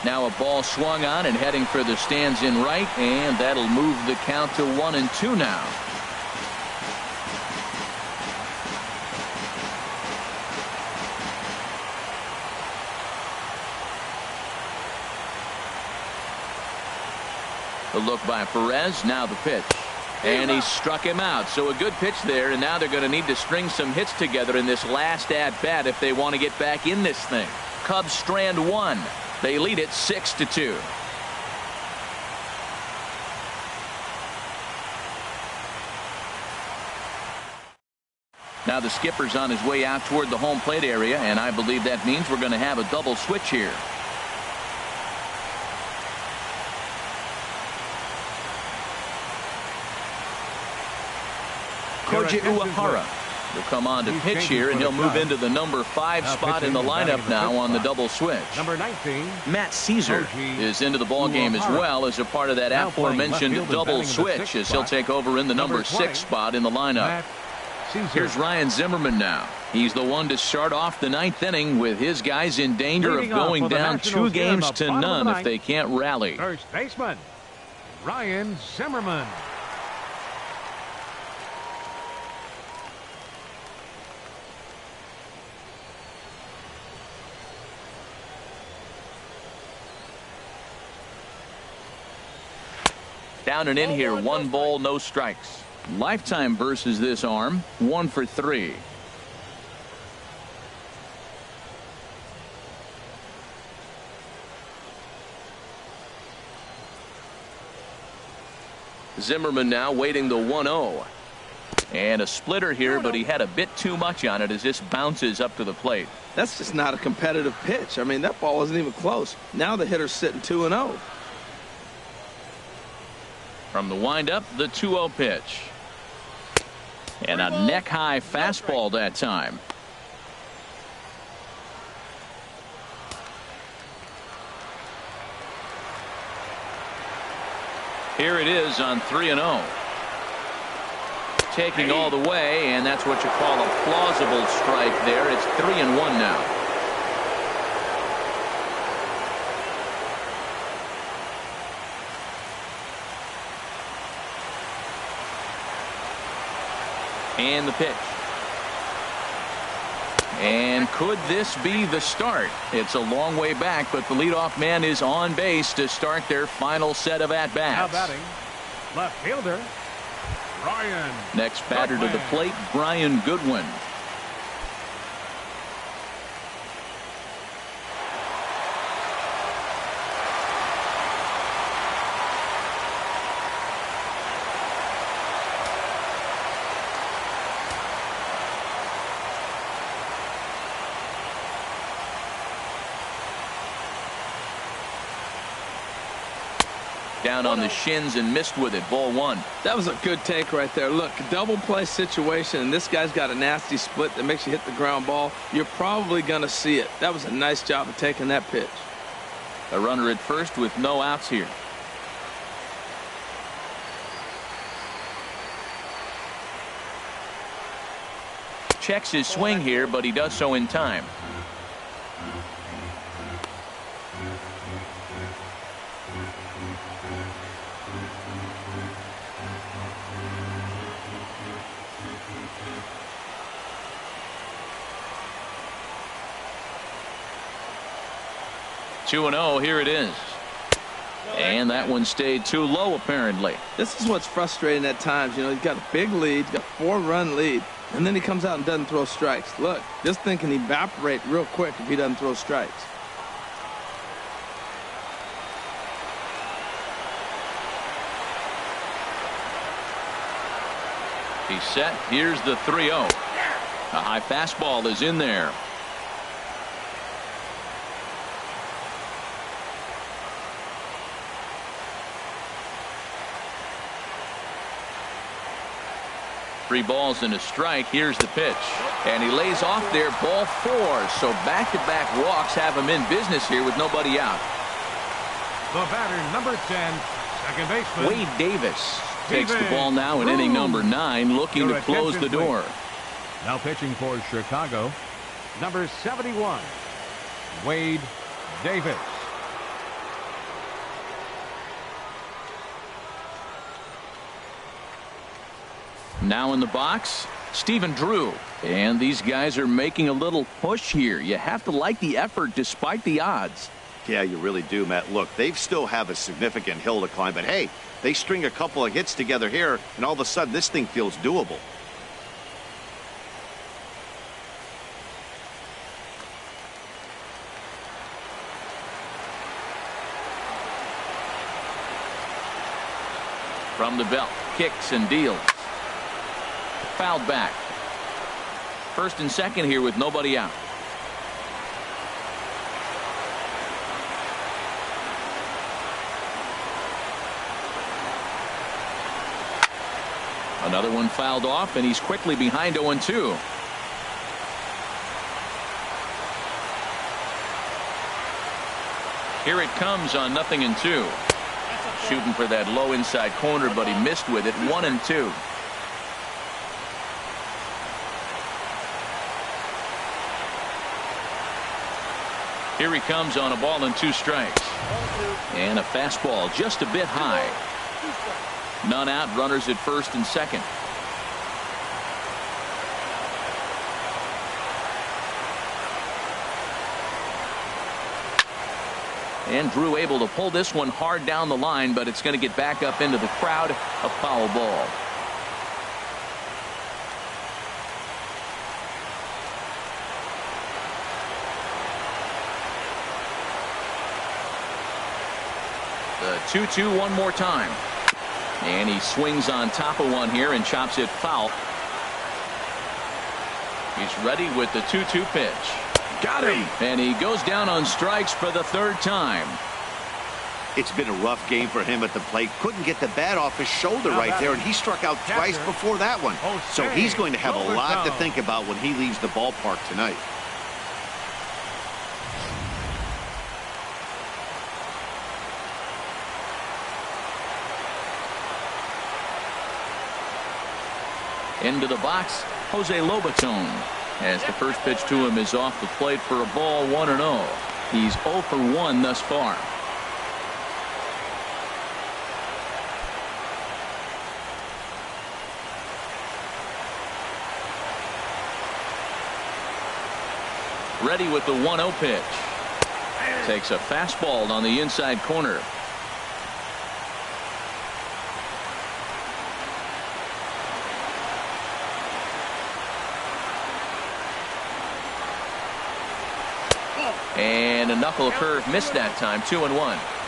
Now a ball swung on and heading for the stands in right, and that'll move the count to 1-2 now. The look by Perez. Now the pitch. And he struck him out. So a good pitch there, and now they're going to need to string some hits together in this last at-bat if they want to get back in this thing. Cubs strand 1. They lead it 6-2. Now the skipper's on his way out toward the home plate area, and I believe that means we're going to have a double switch here. Koji Uehara will come on to pitch here, and he'll move into the number 5 spot in the lineup now on the double switch. Number 19, Matt Caesar is into the ball game as well as a part of that aforementioned double switch, as he'll take over in the number 6 spot in the lineup. Here's Ryan Zimmerman now. He's the one to start off the 9th inning with his guys in danger of going down 2 games to none if they can't rally. First baseman, Ryan Zimmerman. Down and in here, 1 ball, no strikes. Lifetime versus this arm, 1 for 3. Zimmerman now waiting the 1-0. And a splitter here, but he had a bit too much on it as this bounces up to the plate. That's just not a competitive pitch. I mean, that ball isn't even close. Now the hitter's sitting 2-0. From the windup, the 2-0 pitch. And a neck-high fastball that time. Here it is on 3-0. Taking all the way, and that's what you call a plausible strike there. It's 3-1 now. in the pitch. And could this be the start? It's a long way back, but the leadoff man is on base to start their final set of at-bats. Now batting, left fielder, Brian. Next batter to the plate, Brian Goodwin. Down on the shins and missed with it. Ball one. That was a good take right there. Look, double play situation, and this guy's got a nasty split that makes you hit the ground ball. You're probably going to see it. That was a nice job of taking that pitch. A runner at first with no outs here. Checks his swing here, but he does so in time. Two and 0. Here it is. And that one stayed too low, apparently. This is what's frustrating at times. You know, he's got a big lead, he's got a 4-run lead, and then he comes out and doesn't throw strikes. Look, this thing can evaporate real quick if he doesn't throw strikes. He's set. Here's the 3-0. A high fastball is in there. Three balls and a strike. Here's the pitch. And he lays off there, ball 4. So back-to-back walks have him in business here with nobody out. The batter, number 10, second baseman Wade Davis takes the ball now in inning number 9, looking to close the door. Now pitching for Chicago, number 71, Wade Davis. Now in the box, Stephen Drew. And these guys are making a little push here. You have to like the effort despite the odds. Yeah, you really do, Matt. Look, they still have a significant hill to climb, but hey, they string a couple of hits together here, and all of a sudden this thing feels doable. From the belt, kicks and deals. Fouled back. First and second here with nobody out. Another one fouled off, and he's quickly behind 0-2. Here it comes on 0-2. Shooting for that low inside corner, but he missed with it. 1-2. Here he comes on a ball and 2 strikes. And a fastball just a bit high. None out, runners at first and second. And Drew able to pull this one hard down the line, but it's going to get back up into the crowd. A foul ball. The 2-2 one more time. And he swings on top of one here and chops it foul. He's ready with the 2-2 pitch. Got him. And he goes down on strikes for the 3rd time. It's been a rough game for him at the plate. Couldn't get the bat off his shoulder right there, and he struck out twice before that one. So he's going to have a lot to think about when he leaves the ballpark tonight. Into the box, Jose Lobaton, as the first pitch to him is off the plate for a ball. 1-0. He's 0 for 1 thus far. Ready with the 1-0 pitch. Takes a fastball on the inside corner. And a knuckle curve missed that time. 2-1.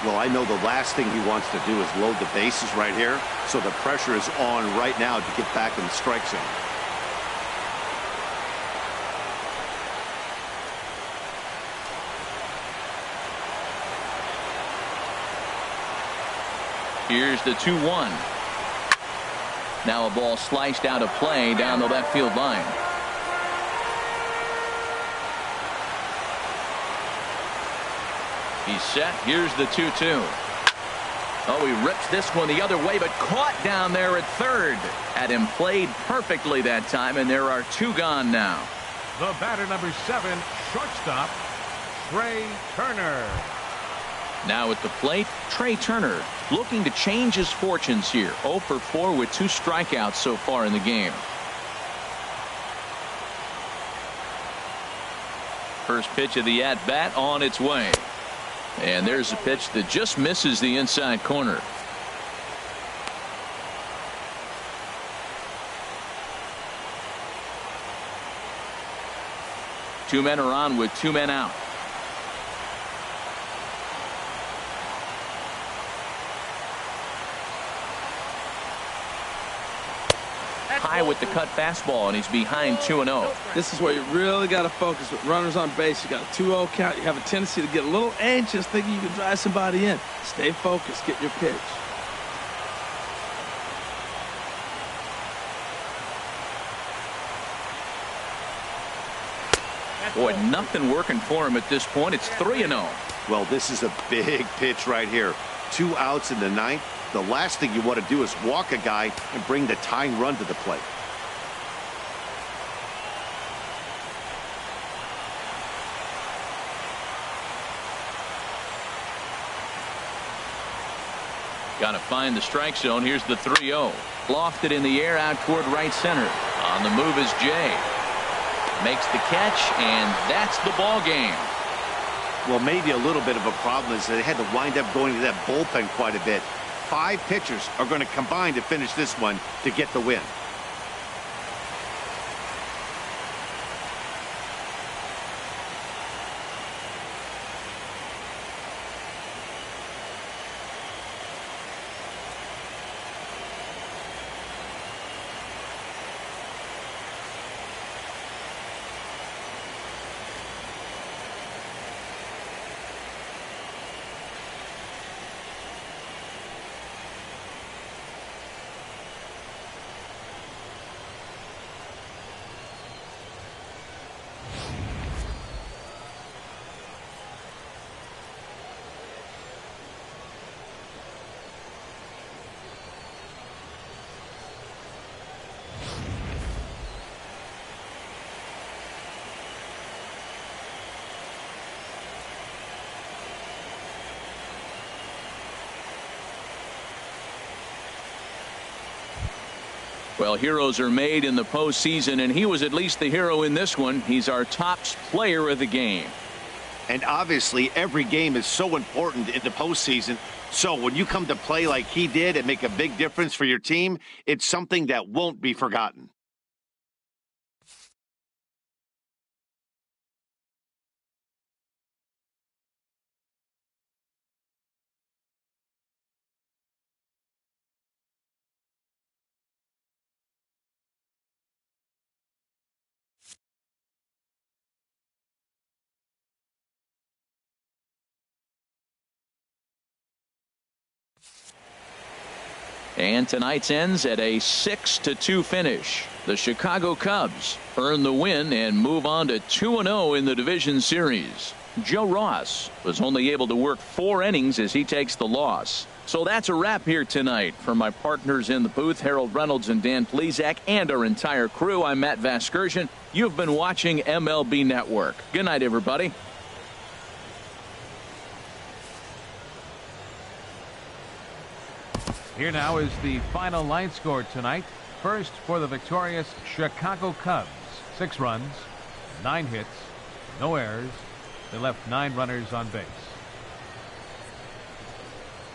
Well, I know the last thing he wants to do is load the bases right here, so the pressure is on right now to get back in the strike zone. Here's the 2-1. Now a ball sliced out of play down the left field line. He's set. Here's the 2-2. Oh, he rips this one the other way, but caught down there at third. Had him played perfectly that time, and there are 2 gone now. The batter, number 7, shortstop, Trey Turner. Now at the plate, Trey Turner looking to change his fortunes here. 0 for 4 with 2 strikeouts so far in the game. First pitch of the at-bat on its way. And there's a pitch that just misses the inside corner. Two men are on with 2 men out. High with the cut fastball, and he's behind 2-0. This is where you really got to focus with runners on base. You got a 2-0 count. You have a tendency to get a little anxious thinking you can drive somebody in. Stay focused. Get your pitch. Boy, nothing working for him at this point. It's 3-0. Well, this is a big pitch right here. 2 outs in the 9th. The last thing you want to do is walk a guy and bring the tying run to the plate. Got to find the strike zone. Here's the 3-0. Lofted in the air out toward right center. On the move is Jay. Makes the catch, and that's the ball game. Well, maybe a little bit of a problem is they had to wind up going to that bullpen quite a bit. 5 pitchers are going to combine to finish this one to get the win. Well, heroes are made in the postseason, and he was at least the hero in this one. He's our top player of the game. And obviously, every game is so important in the postseason. So when you come to play like he did and make a big difference for your team, it's something that won't be forgotten. And tonight's ends at a 6-2 finish. The Chicago Cubs earn the win and move on to 2-0 in the division series. Joe Ross was only able to work 4 innings as he takes the loss. So that's a wrap here tonight. For my partners in the booth, Harold Reynolds and Dan Plesac, and our entire crew, I'm Matt Vasgersian. You've been watching MLB Network. Good night, everybody. Here now is the final line score tonight. First for the victorious Chicago Cubs, 6 runs, 9 hits, No errors. They left 9 runners on base.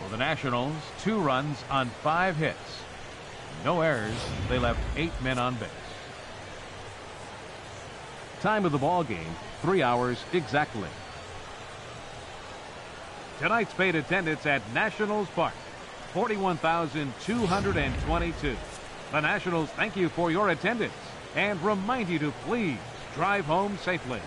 For the Nationals, 2 runs on 5 hits. No errors. They left 8 men on base. Time of the ball game, 3 hours exactly. Tonight's paid attendance at Nationals Park, 41,222. The Nationals thank you for your attendance and remind you to please drive home safely.